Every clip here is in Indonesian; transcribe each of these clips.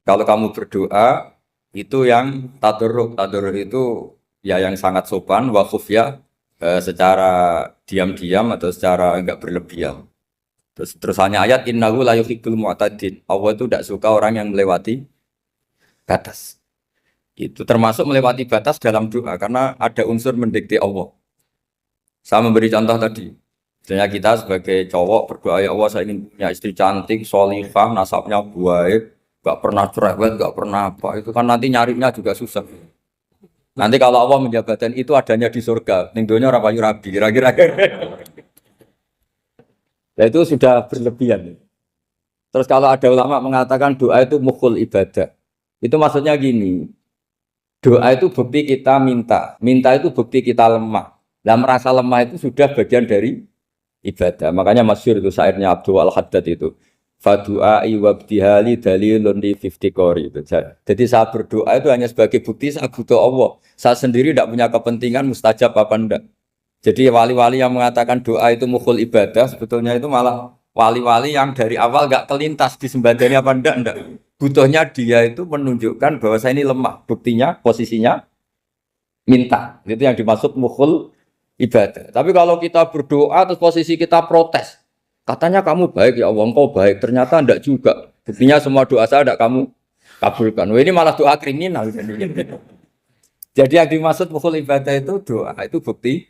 Kalau kamu berdoa itu yang tadarruk. Tadarruk itu ya yang sangat sopan, wakuf ya secara diam-diam atau secara enggak berlebihan. Terus hanya ayat innahu la yuhibbul mu'tadin. Allah itu tidak suka orang yang melewati batas. Itu termasuk melewati batas dalam doa karena ada unsur mendikte Allah. Saya memberi contoh tadi. Misalnya kita sebagai cowok berdoa ya Allah saya ingin punya istri cantik, solihah, nasabnya baik, gak pernah cerewet, gak pernah apa. Itu kan nanti nyarinya juga susah. Nanti kalau Allah menjabatkan itu adanya di surga, ning donya ora payu rabi, kira-kira. Nah itu sudah berlebihan. Terus kalau ada ulama mengatakan doa itu mukhul ibadah, itu maksudnya gini, doa itu bukti kita minta, minta itu bukti kita lemah. Dan merasa lemah itu sudah bagian dari ibadah. Makanya masyhur itu syairnya Abdul Al-Haddad itu. Fadu'ai wabdihali dalilun li fiftikori itu. Jadi saya berdoa itu hanya sebagai bukti saya butuh Allah. Saya sendiri tidak punya kepentingan mustajab apa enggak. Jadi wali-wali yang mengatakan doa itu mukhul ibadah sebetulnya itu malah wali-wali yang dari awal enggak kelintas disembadani apa enggak. Butuhnya dia itu menunjukkan bahwa saya ini lemah. Buktinya posisinya minta. Itu yang dimaksud mukhul ibadah. Tapi kalau kita berdoa terus posisi kita protes. Katanya kamu baik ya Allah, engkau baik. Ternyata enggak juga. Buktinya semua doa saya enggak kamu kabulkan. Wah, ini malah doa kriminal. Jadi yang dimaksud mukhul ibadah itu doa itu bukti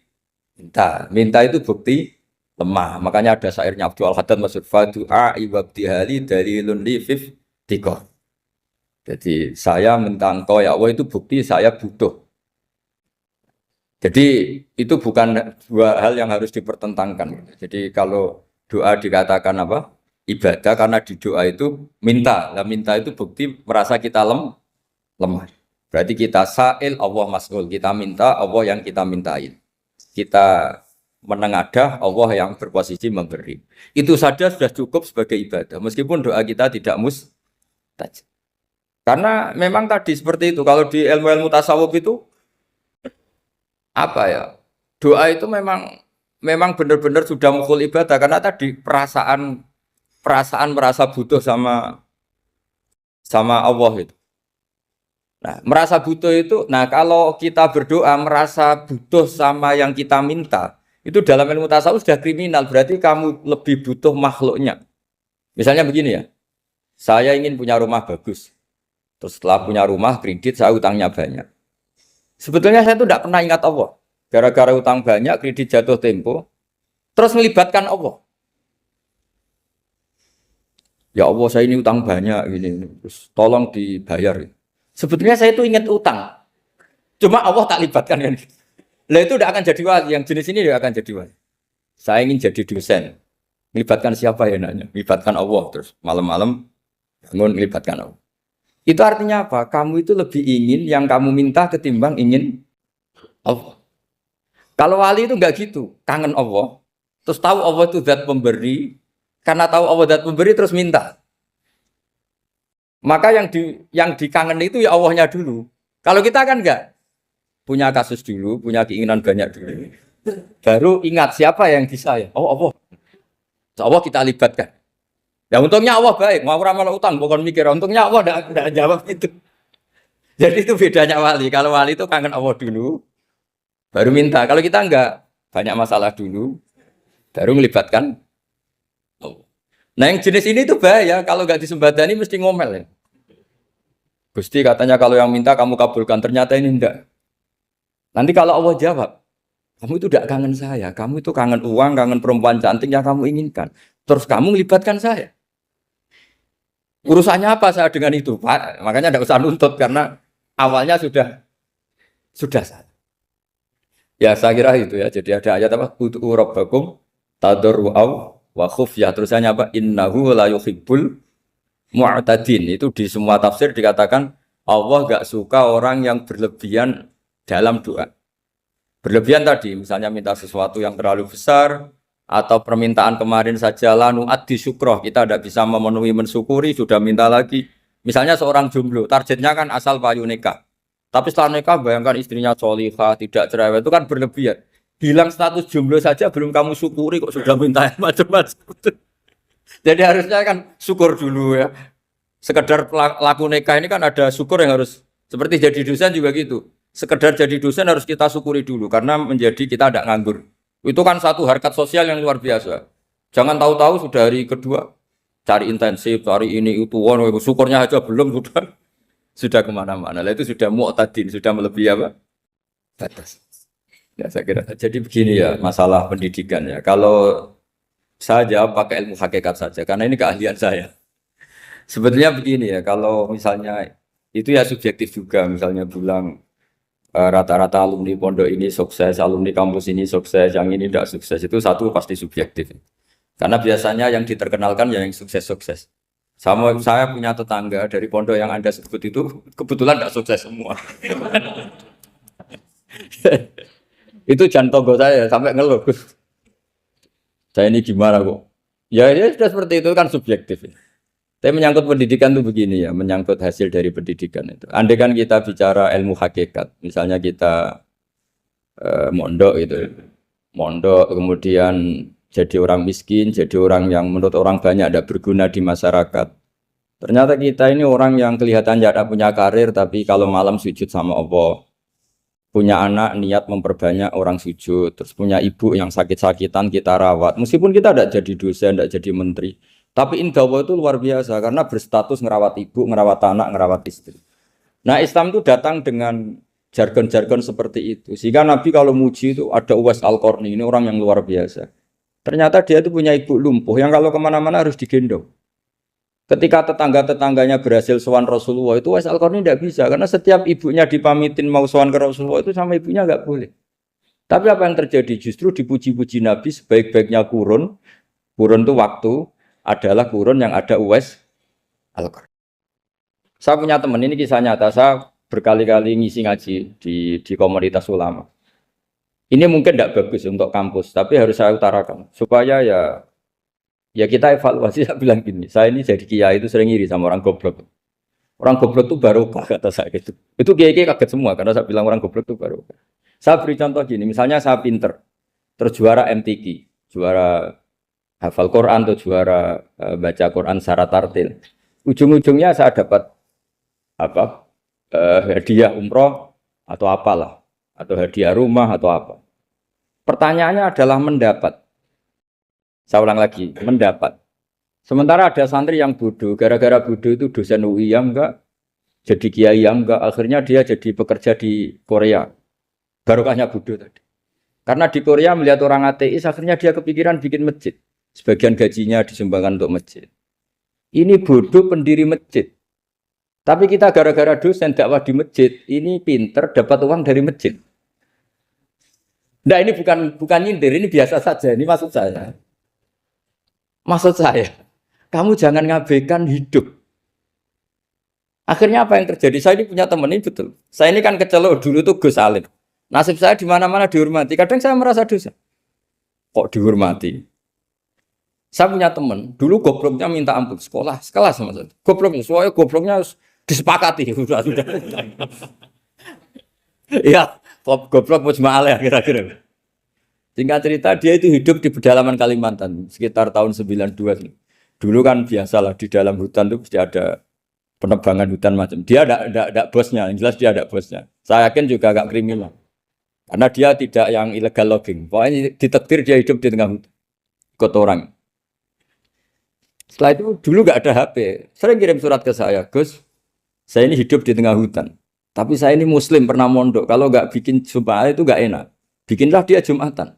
minta. Minta itu bukti lemah. Makanya ada syairnya Abdul Al-Haddad maksud fadu'a ibabdihali dalilun li fif tikoh. Jadi saya minta engkau ya Allah itu bukti saya butuh. Jadi itu bukan dua hal yang harus dipertentangkan. Jadi kalau doa dikatakan apa? Ibadah karena di doa itu minta. Nah, minta itu bukti merasa kita lemah. Berarti kita sa'il Allah mas'ul. Kita minta Allah yang kita mintain. Kita menengadah Allah yang berposisi memberi. Itu saja sudah cukup sebagai ibadah. Meskipun doa kita tidak mustajab. Karena memang tadi seperti itu. Kalau di ilmu-ilmu tasawuf itu apa ya? Doa itu memang benar-benar sudah mukhul ibadah karena tadi perasaan merasa butuh sama Allah itu. Nah, merasa butuh itu, nah kalau kita berdoa merasa butuh sama yang kita minta, itu dalam ilmu tasawuf sudah kriminal, berarti kamu lebih butuh makhluknya. Misalnya begini ya, saya ingin punya rumah bagus, terus setelah punya rumah kredit saya utangnya banyak. Sebetulnya saya itu tidak pernah ingat Allah, gara-gara utang banyak, kredit jatuh tempo, terus melibatkan Allah. Ya Allah saya ini utang banyak, ini, terus tolong dibayar. Sebetulnya saya itu ingat utang. Cuma Allah tak libatkan kan. Lah itu tidak akan jadi wali. Yang jenis ini tidak akan jadi wali. Saya ingin jadi dosen. Melibatkan siapa ya nanya? Melibatkan Allah. Terus malam-malam bangun melibatkan Allah. Itu artinya apa? Kamu itu lebih ingin yang kamu minta ketimbang ingin Allah. Kalau wali itu enggak gitu. Kangen Allah. Terus tahu Allah itu zat pemberi. Karena tahu Allah zat pemberi terus minta. Maka yang dikangen itu ya Allahnya dulu. Kalau kita kan enggak punya kasus dulu, punya keinginan banyak dulu. Baru ingat siapa yang bisa ya. Oh Allah. Allah kita libatkan. Ya untungnya Allah baik. Mau ramal utang bukan mikir. Untungnya Allah enggak jawab itu. Jadi itu bedanya wali. Kalau wali itu kangen Allah dulu, baru minta. Kalau kita enggak banyak masalah dulu, baru melibatkan Allah. Nah yang jenis ini tuh bahaya. Kalau enggak disembadani mesti ngomel ya. Gusti katanya kalau yang minta kamu kabulkan, ternyata ini enggak. Nanti kalau Allah jawab, kamu itu tidak kangen saya, kamu itu kangen uang, kangen perempuan cantik yang kamu inginkan. Terus kamu melibatkan saya. Urusannya apa saya dengan itu, Pak? Makanya tidak usah nuntut karena awalnya sudah salah. Ya saya kira itu ya. Jadi ada ayat apa? Ud'u rabbakum tadarru'aw wa khufyah. Terusannya apa? Innahu la yuhibbul mu'tadin. Itu di semua tafsir dikatakan Allah gak suka orang yang berlebihan dalam doa. Berlebihan tadi, misalnya minta sesuatu yang terlalu besar atau permintaan kemarin saja lanu addi syukroh, kita tidak bisa memenuhi mensyukuri, sudah minta lagi. Misalnya seorang jomblo, targetnya kan asal payu nikah. Tapi setelah nikah bayangkan istrinya solihah, tidak cerewet, itu kan berlebihan. Hilang status jomblo saja belum kamu syukuri kok sudah minta macam-macam. Jadi harusnya kan syukur dulu ya. Sekedar laku nikah ini kan ada syukur yang harus seperti jadi dosen juga gitu. Sekedar jadi dosen harus kita syukuri dulu karena menjadi kita tidak nganggur. Itu kan satu harkat sosial yang luar biasa. Jangan tahu-tahu sudah hari kedua cari intensif, cari ini itu, syukurnya aja belum sudah kemana-mana. Lah itu sudah mu'tadin, sudah melebihi apa? Batas. Ya saya kira. Jadi begini ya masalah pendidikan ya. Kalau saya jawab pakai ilmu hakikat saja karena ini keahlian saya. Sebetulnya begini ya, kalau misalnya itu ya subjektif juga, misalnya bilang rata-rata alumni pondok ini sukses, alumni kampus ini sukses, yang ini tidak sukses, itu satu pasti subjektif. Karena biasanya yang diterkenalkan ya yang sukses-sukses. Sama saya punya tetangga dari pondok yang Anda sebut itu kebetulan tidak sukses semua. Itu jantung saya sampai ngeluh. Saya ini gimana kok? Ya, ya sudah seperti itu kan subjektif. Tapi menyangkut pendidikan itu begini ya, menyangkut hasil dari pendidikan itu. Andai kan kita bicara ilmu hakikat, misalnya kita mondok gitu, mondok kemudian jadi orang miskin, jadi orang yang menurut orang banyak tidak berguna di masyarakat. Ternyata kita ini orang yang kelihatan tidak punya karir, tapi kalau malam sujud sama Allah, punya anak niat memperbanyak orang sujud, terus punya ibu yang sakit-sakitan kita rawat. Meskipun kita tidak jadi dosen, tidak jadi menteri. Tapi indah Allah itu luar biasa karena berstatus ngerawat ibu, ngerawat anak, ngerawat istri. Nah Islam itu datang dengan jargon-jargon seperti itu. Sehingga Nabi kalau muji itu ada Uwais Al-Qarni, ini orang yang luar biasa. Ternyata dia itu punya ibu lumpuh yang kalau kemana-mana harus digendong. Ketika tetangga-tetangganya berhasil sowan Rasulullah itu Uwais Al-Qarni tidak bisa. Karena setiap ibunya dipamitin mau sowan ke Rasulullah itu sama ibunya nggak boleh. Tapi apa yang terjadi? Justru dipuji-puji Nabi sebaik-baiknya kurun. Kurun itu waktu adalah kurun yang ada Uwais Al-Qarni. Saya punya teman, ini kisah nyata, saya berkali-kali ngisi ngaji di komunitas ulama. Ini mungkin tidak bagus untuk kampus, tapi harus saya utarakan supaya ya kita evaluasi. Saya bilang gini, saya ini jadi kiai itu sering iri sama orang goblok. Orang goblok itu barokah kata saya gitu. Itu kiai-kiai kaget semua karena saya bilang orang goblok itu barokah. Saya beri contoh gini, misalnya saya pinter, terus juara MTQ, juara hafal Quran atau juara baca Quran secara tartil. Ujung-ujungnya saya dapat apa? Hadiah umroh atau apalah, atau hadiah rumah atau apa. Pertanyaannya adalah mendapat. Saya ulang lagi, mendapat. Sementara ada santri yang bodoh, gara-gara bodoh itu dosen UI yang enggak, jadi kiai yang enggak, akhirnya dia jadi pekerja di Korea. Barokahnya bodoh tadi. Karena di Korea melihat orang ateis, akhirnya dia kepikiran bikin masjid. Sebagian gajinya disumbangkan untuk masjid. Ini bodoh pendiri masjid. Tapi kita gara-gara dosen dakwah di masjid, ini pinter dapat uang dari masjid. Nah ini bukan nyindir, ini biasa saja. Ini maksud saya. Maksud saya, kamu jangan ngabaikan hidup. Akhirnya apa yang terjadi? Saya ini punya teman ini betul. Saya ini kan kecelok dulu tuh Gus Alim. Nasib saya di mana-mana dihormati. Kadang saya merasa dosa. Kok dihormati? Saya punya teman, dulu gobloknya minta ampun sekolah, sekelas sama saya. Gobloknya, soalnya gobloknya harus disepakati. Sudah. Iya, goblok mujma'al ya kira-kira. Singkat cerita, dia itu hidup di pedalaman Kalimantan, sekitar tahun 92. Dulu kan biasalah di dalam hutan itu pasti ada penebangan hutan macam. Dia ada bosnya, yang jelas dia ada bosnya. Saya yakin juga agak kriminal. Karena dia tidak yang illegal logging. Pokoknya ditakdir dia hidup di tengah hutan. Ikut orang. Setelah itu dulu nggak ada HP, sering kirim surat ke saya, Gus, saya ini hidup di tengah hutan, tapi saya ini Muslim pernah mondok, kalau nggak bikin Jumat itu nggak enak, bikinlah dia Jumatan.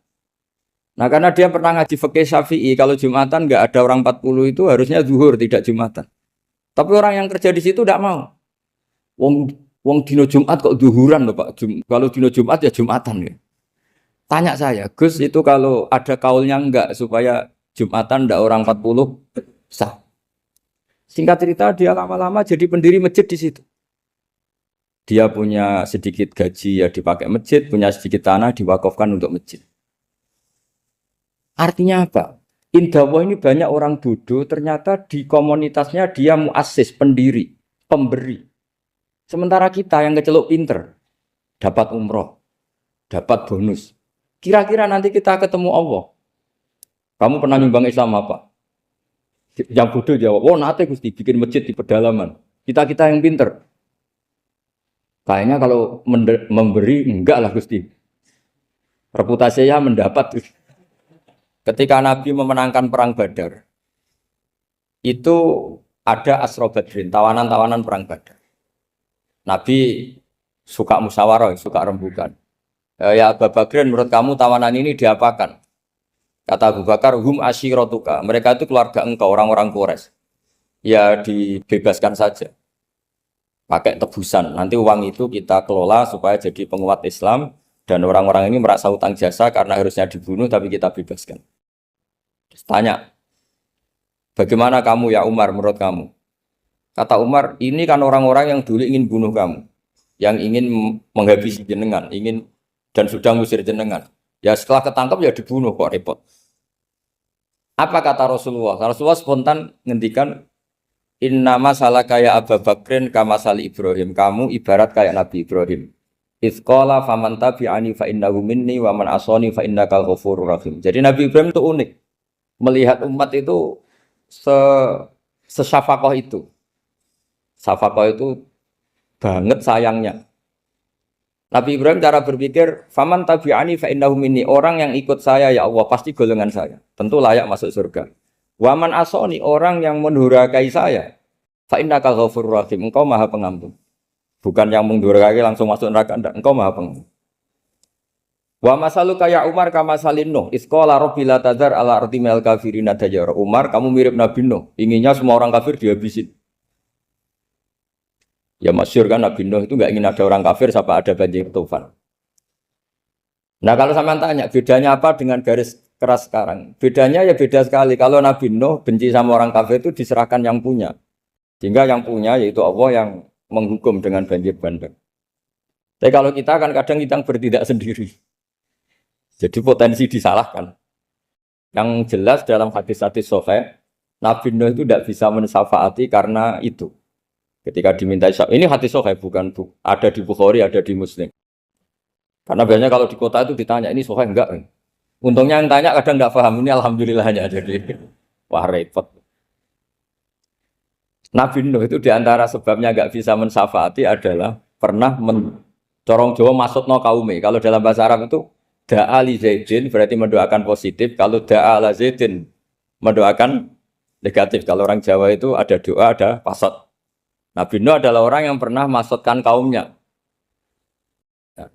Nah karena dia pernah ngaji fikih Syafi'i, kalau Jumatan nggak ada orang 40 itu harusnya zuhur tidak Jumatan. Tapi orang yang kerja di situ tidak mau. Wong dino Jumat kok zuhuran loh Pak. Kalau dino Jumat ya Jumatan ya. Tanya saya, Gus itu kalau ada kaulnya enggak supaya Jumatan ndak orang 40 sah. Singkat cerita dia lama-lama jadi pendiri masjid di situ. Dia punya sedikit gaji ya dipakai masjid, punya sedikit tanah diwakafkan untuk masjid. Artinya apa? Indawa ini banyak orang bodoh, ternyata di komunitasnya dia muassis, pendiri, pemberi. Sementara kita yang kecelok pinter, dapat umroh, dapat bonus. Kira-kira nanti kita ketemu Allah. Kamu pernah nyumbang Islam apa? Yang bodoh jawab, oh nate Gusti bikin masjid di pedalaman. Kita yang pinter. Kayaknya kalau memberi enggak lah Gusti. Reputasinya mendapat. Ketika Nabi memenangkan perang Badar, itu ada Asra Badrin, tawanan-tawanan perang Badar. Nabi suka musyawarah, suka rembukan. Ya Abu Bakrin, menurut kamu tawanan ini diapakan? Kata Abu Bakar, hum asyiratuka. Mereka itu keluarga engkau, orang-orang Quraisy. Ya dibebaskan saja. Pakai tebusan. Nanti uang itu kita kelola supaya jadi penguat Islam. Dan orang-orang ini merasa utang jasa karena harusnya dibunuh, tapi kita bebaskan. Terus tanya, bagaimana kamu ya Umar menurut kamu? Kata Umar, ini kan orang-orang yang dulu ingin bunuh kamu. Yang ingin menghabisi jenengan, ingin dan sudah ngusir jenengan. Ya setelah ketangkap ya dibunuh, kok repot. Apa kata Rasulullah? Rasulullah spontan ngendikan, inna masalah kayak Abu Bakrin kama sali Ibrahim. Kamu ibarat kayak Nabi Ibrahim. Izqala faman tabi'ani fa innahu minni wa man asani fa innakal ghafurur rahim. Jadi Nabi Ibrahim itu unik. Melihat umat itu sesyafakoh itu. Syafakoh itu banget sayangnya. Nabi Ibrahim cara berpikir, faman tabi'ani fa innahu minni. Orang yang ikut saya ya Allah pasti golongan saya. Tentu layak masuk surga. Wa man asani, orang yang mendurhakai saya, fa innakal ghafurur rahim. Engkau Maha Pengampun. Bukan yang mendurhakai langsung masuk neraka, enggak. Engkau Maha Pengampun. Wa masalu kayak Umar kama salin Nuh. Isqala rabbil tadzar ala ardi minal kafirin dajjara. Umar, kamu mirip Nabi Nuh. Inginnya semua orang kafir dihabisin. Ya masyhur kan Nabi Nuh itu enggak ingin ada orang kafir sampai ada banjir tufan. Nah kalau sampean tanya bedanya apa dengan garis keras sekarang? Bedanya ya beda sekali. Kalau Nabi Nuh benci sama orang kafir itu diserahkan yang punya. Sehingga yang punya yaitu Allah yang menghukum dengan banjir bandang. Tapi kalau kita kan kadang kita bertindak sendiri. Jadi potensi disalahkan. Yang jelas dalam hadis-hadis sahih, Nabi Nuh itu tidak bisa mensyafaati karena itu. Ketika diminta syafaat, ini hadis sahih bukan ada di Bukhari, ada di Muslim. Karena biasanya kalau di kota itu ditanya ini sahih enggak? Untungnya yang tanya kadang enggak paham, ini alhamdulillahnya jadi wah repot. Nabi Nuh itu diantara sebabnya enggak bisa mensyafaati adalah pernah corong Jawa maksudno kaume. Kalau dalam bahasa Arab itu da'a li Zaidin berarti mendoakan positif. Kalau da'a la Zaidin mendoakan negatif. Kalau orang Jawa itu ada doa, ada pasot. Nabi Nuh adalah orang yang pernah maksudkan kaumnya. Nah,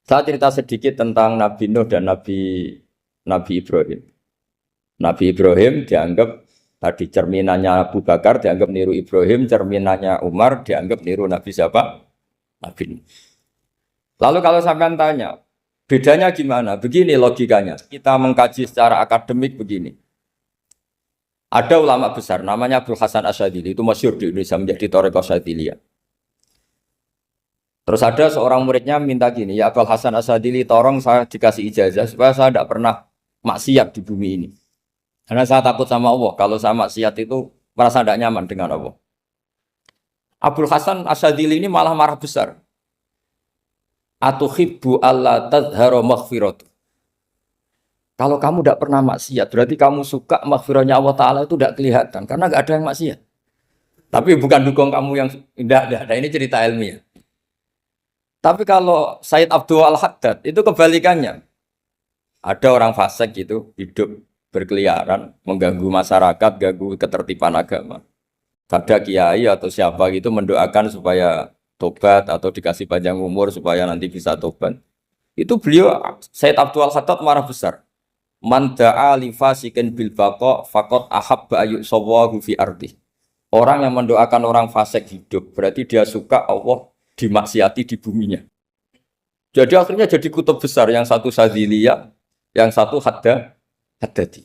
saya cerita sedikit tentang Nabi Nuh dan Nabi Ibrahim. Nabi Ibrahim dianggap tadi cerminannya Abu Bakar, dianggap niru Ibrahim, cerminannya Umar, dianggap niru Nabi siapa? Nabi Nuh. Lalu kalau sampean tanya, bedanya gimana? Begini logikanya. Kita mengkaji secara akademik begini. Ada ulama besar, namanya Abdul Hasan Asyadzili, itu masyhur di Indonesia menjadi Thariqah Asyadziliyah. Terus ada seorang muridnya minta gini, ya Abdul Hasan Asyadzili, tolong saya dikasih ijazah supaya saya tidak pernah maksiat di bumi ini. Karena saya takut sama Allah, kalau saya maksiat itu merasa tidak nyaman dengan Allah. Abdul Hasan Asyadzili ini malah marah besar. Atuhibbu alla tadhharu maghfiratu. Kalau kamu tidak pernah maksiat, berarti kamu suka maghfirahnya Allah Ta'ala itu tidak kelihatan. Karena tidak ada yang maksiat. Tapi bukan dukung kamu yang tidak. Ini cerita ilmiah. Tapi kalau Said Abdul Al-Haddad, itu kebalikannya. Ada orang fasik gitu, hidup berkeliaran, mengganggu masyarakat, ganggu ketertiban agama. Ada kiai atau siapa gitu mendoakan supaya tobat atau dikasih panjang umur supaya nanti bisa tobat. Itu beliau, Said Abdul Al-Haddad marah besar. Man da'a li fasikin bil baqa faqad ahabba ayu sawahu fi ardi. Orang yang mendoakan orang fasik hidup berarti dia suka Allah dimaksiati di buminya. Jadi akhirnya jadi kutub besar, yang satu Sadziliyah, yang satu Haddadi.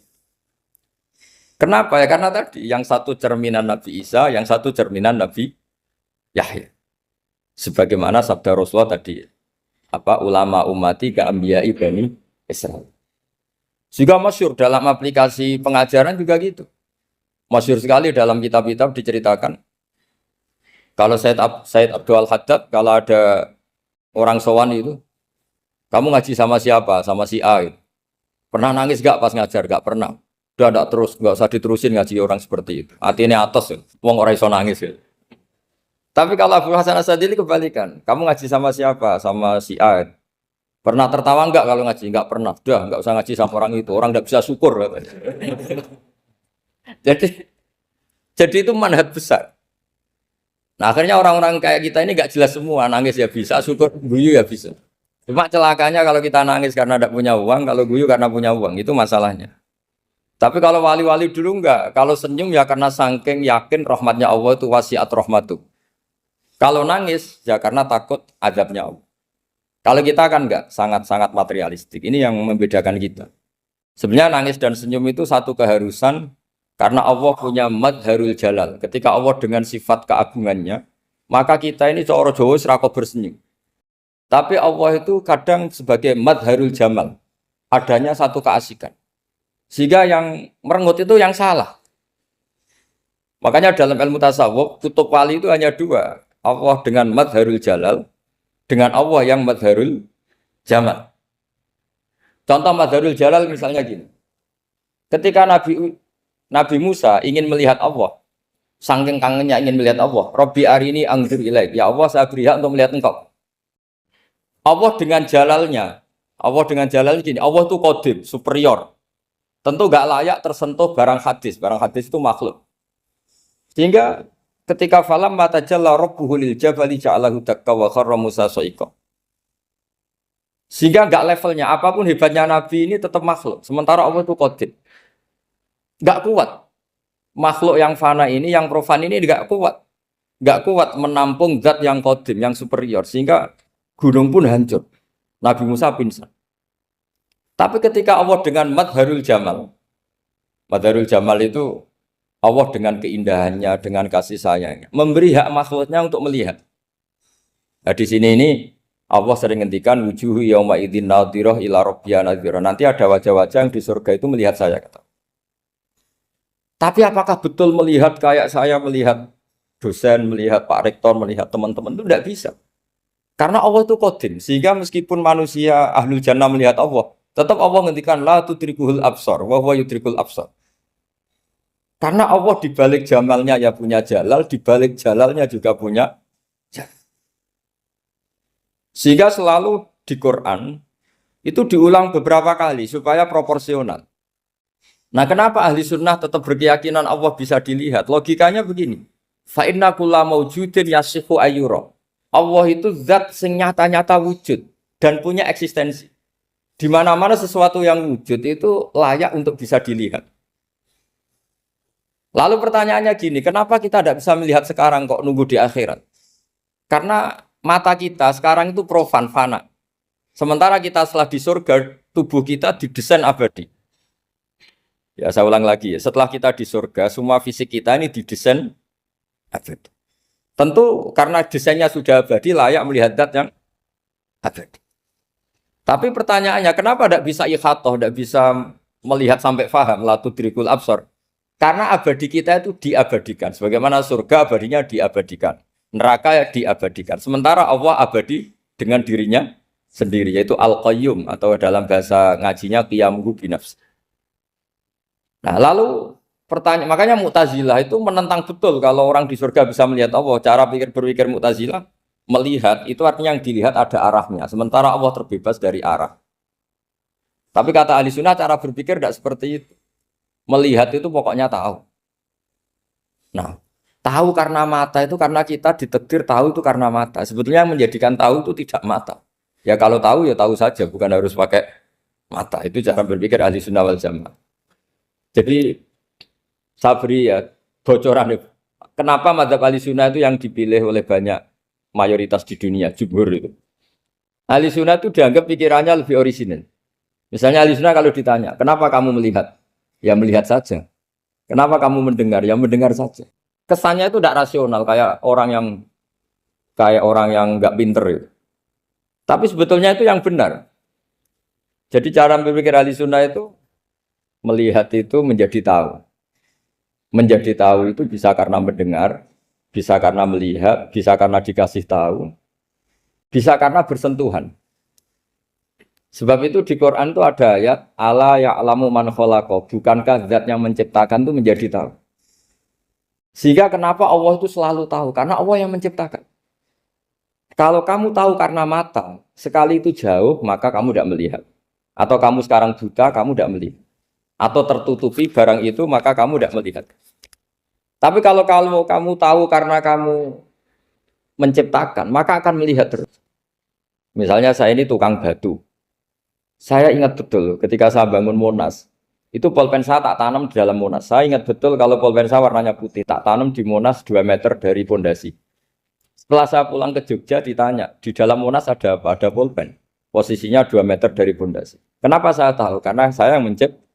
Kenapa ya? Karena tadi yang satu cerminan Nabi Isa, yang satu cerminan Nabi Yahya. Sebagaimana sabda Rasulullah tadi, ulama ummati ka anbiya'i bani Israil. Juga masyhur dalam aplikasi pengajaran juga gitu. Masyhur sekali dalam kitab-kitab diceritakan. Kalau Said Abdul Al-Haddad, kalau ada orang sowan itu, kamu ngaji sama siapa? Sama si A. Gitu. Pernah nangis gak pas ngajar? Gak pernah. Udah enggak terus, enggak usah diterusin ngaji orang seperti itu. Artinya atas ya, wong ora iso nangis ya. Tapi kalau Abu Hasan Asadili kebalikan, kamu ngaji sama siapa? Sama si A. Pernah tertawa enggak kalau ngaji? Enggak pernah. Udah, enggak usah ngaji sama orang itu. Orang enggak bisa syukur. Jadi itu manhaj besar. Nah, akhirnya orang-orang kayak kita ini enggak jelas semua. Nangis ya bisa, syukur, guyu ya bisa. Cuma celakanya kalau kita nangis karena tidak punya uang, kalau guyu karena punya uang, itu masalahnya. Tapi kalau wali-wali dulu enggak. Kalau senyum ya karena saking yakin rahmatnya Allah itu wasiat rahmatu. Kalau nangis ya karena takut azabnya Allah. Kalau kita kan enggak, sangat-sangat materialistik. Ini yang membedakan kita. Sebenarnya nangis dan senyum itu satu keharusan karena Allah punya madharul jalal. Ketika Allah dengan sifat keagungannya, maka kita ini seorang Jawa serako bersenyum. Tapi Allah itu kadang sebagai madharul jamal. Adanya satu keasikan. Sehingga yang merengut itu yang salah. Makanya dalam ilmu tasawuf, kutub wali itu hanya dua. Allah dengan madharul jalal, dengan Allah yang madharul jamal. Contoh madharul jalal misalnya gini. Ketika Nabi Musa ingin melihat Allah, saking kangennya ingin melihat Allah, Rabbi arini anzur ilaik. Ya Allah, saya beri hak untuk melihat engkau. Allah dengan jalalnya gini, Allah itu qadim, superior. Tentu gak layak tersentuh barang hadis. Barang hadis itu makhluk. Sehingga ketika falam matajalla rabbuhu lil jabali ja'alahu dakka wa kharra Musa sa'iqa. Sehingga enggak levelnya, apapun hebatnya Nabi ini tetap makhluk. Sementara Allah itu qadim. Enggak kuat. Makhluk yang fana ini, yang profan ini enggak kuat. Enggak kuat menampung zat yang qadim, yang superior. Sehingga gunung pun hancur. Nabi Musa pingsan. Tapi ketika Allah dengan madharul jamal itu Allah dengan keindahannya, dengan kasih sayangnya, memberi hak makhluknya untuk melihat. Nah di sini ini Allah sering ngendikan wujuhu yauma idzin nadhirah ila rabbiha nadhirah. Nanti ada wajah-wajah yang di surga itu melihat saya kata. Tapi apakah betul melihat kayak saya melihat dosen, melihat Pak Rektor, melihat teman-teman itu tidak bisa. Karena Allah itu qadim, sehingga meskipun manusia ahlul jannah melihat Allah, tetap Allah ngendikan la tudrikuhul absar wa huwa yudrikul absar. Karena Allah di balik jamalnya ya punya jalal, di balik jalalnya juga punya jalal. Sehingga selalu di Quran itu diulang beberapa kali supaya proporsional. Nah, kenapa ahli sunnah tetap berkeyakinan Allah bisa dilihat? Logikanya begini. Fa inna kulla maujudin yasihu ayyura. Allah itu zat sing nyata-nyata wujud dan punya eksistensi. Di mana-mana sesuatu yang wujud itu layak untuk bisa dilihat. Lalu pertanyaannya gini, kenapa kita tidak bisa melihat sekarang kok nunggu di akhirat? Karena mata kita sekarang itu profan, fana. Sementara kita setelah di surga, tubuh kita didesain abadi. Ya saya ulang lagi ya, setelah kita di surga, semua fisik kita ini didesain abadi. Tentu karena desainnya sudah abadi, layak melihat zat yang abadi. Tapi pertanyaannya, kenapa tidak bisa ikhatoh, tidak bisa melihat sampai faham, la tudrikul absar? Karena abadi kita itu diabadikan. Sebagaimana surga abadinya diabadikan. Neraka diabadikan. Sementara Allah abadi dengan dirinya sendiri, yaitu Al-Qayyum, atau dalam bahasa ngajinya Qiyamuhu binafs. Nah lalu pertanyaan, makanya Mu'tazilah itu menentang betul kalau orang di surga bisa melihat Allah. Cara berpikir Mu'tazilah, melihat itu artinya yang dilihat ada arahnya. Sementara Allah terbebas dari arah. Tapi kata ahli sunnah cara berpikir tidak seperti itu. Melihat itu pokoknya tahu. Nah, tahu karena mata itu karena kita ditakdir tahu itu karena mata. Sebetulnya yang menjadikan tahu itu tidak mata. Ya kalau tahu ya tahu saja, bukan harus pakai mata. Itu cara berpikir ahli sunnah wal jamaah. Jadi sabri ya bocoran. Kenapa mazhab ahli sunnah itu yang dipilih oleh banyak mayoritas di dunia, jumhur itu. Ahli sunnah itu dianggap pikirannya lebih orisinal. Misalnya ahli sunnah kalau ditanya, kenapa kamu melihat? Ya melihat saja. Kenapa kamu mendengar? Ya mendengar saja. Kesannya itu tidak rasional, kayak orang yang nggak pinter itu. Tapi sebetulnya itu yang benar. Jadi cara berpikir ahli sunnah itu melihat itu menjadi tahu. Menjadi tahu itu bisa karena mendengar, bisa karena melihat, bisa karena dikasih tahu, bisa karena bersentuhan. Sebab itu di Quran itu ada ayat ala ya'lamu man khalaqa, bukankah zat yang menciptakan itu menjadi tahu. Sehingga kenapa Allah itu selalu tahu? Karena Allah yang menciptakan. Kalau kamu tahu karena mata, sekali itu jauh, maka kamu tidak melihat. Atau kamu sekarang buta, kamu tidak melihat. Atau tertutupi barang itu, maka kamu tidak melihat. Tapi kalau kamu tahu karena kamu menciptakan, maka akan melihat terus. Misalnya saya ini tukang batu. Saya ingat betul ketika saya bangun Monas, itu pulpen saya tak tanam di dalam Monas. Saya ingat betul kalau pulpen saya warnanya putih, tak tanam di Monas 2 meter dari pondasi. Setelah saya pulang ke Jogja ditanya, di dalam Monas ada apa? Ada pulpen. Posisinya 2 meter dari pondasi. Kenapa saya tahu? Karena saya yang menciptakan.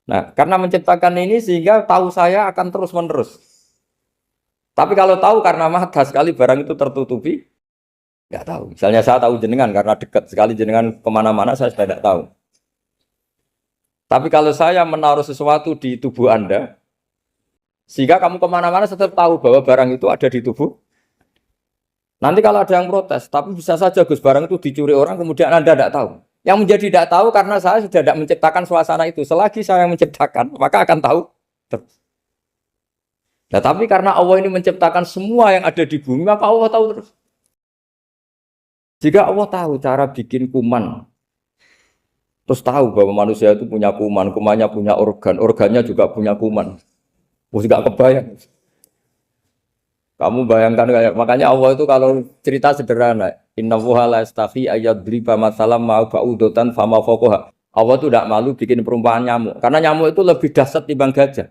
Nah, karena menciptakan ini sehingga tahu saya akan terus-menerus. Tapi kalau tahu karena mata sekali barang itu tertutupi, nggak tahu. Misalnya saya tahu jenengan karena dekat sekali jenengan kemana-mana saya sudah tidak tahu. Tapi kalau saya menaruh sesuatu di tubuh Anda, sehingga kamu kemana-mana tetap tahu bahwa barang itu ada di tubuh. Nanti kalau ada yang protes, tapi bisa saja Gus barang itu dicuri orang kemudian Anda tidak tahu. Yang menjadi tidak tahu karena saya sudah tidak menciptakan suasana itu. Selagi saya yang menciptakan, maka akan tahu terus. Nah, tapi karena Allah ini menciptakan semua yang ada di bumi, maka Allah tahu terus. Jika Allah tahu cara bikin kuman, terus tahu bahwa manusia itu punya kuman, kumannya punya organ, organnya juga punya kuman. Mesti gak kebayang. Kamu bayangkan kayak makanya Allah itu kalau cerita sederhana, innallaha la yastahi ayyadriba mathalam ma ba'udatan fama fawqaha. Allah itu tidak malu bikin perumpamaan nyamuk, karena nyamuk itu lebih dahsyat dibanding gajah.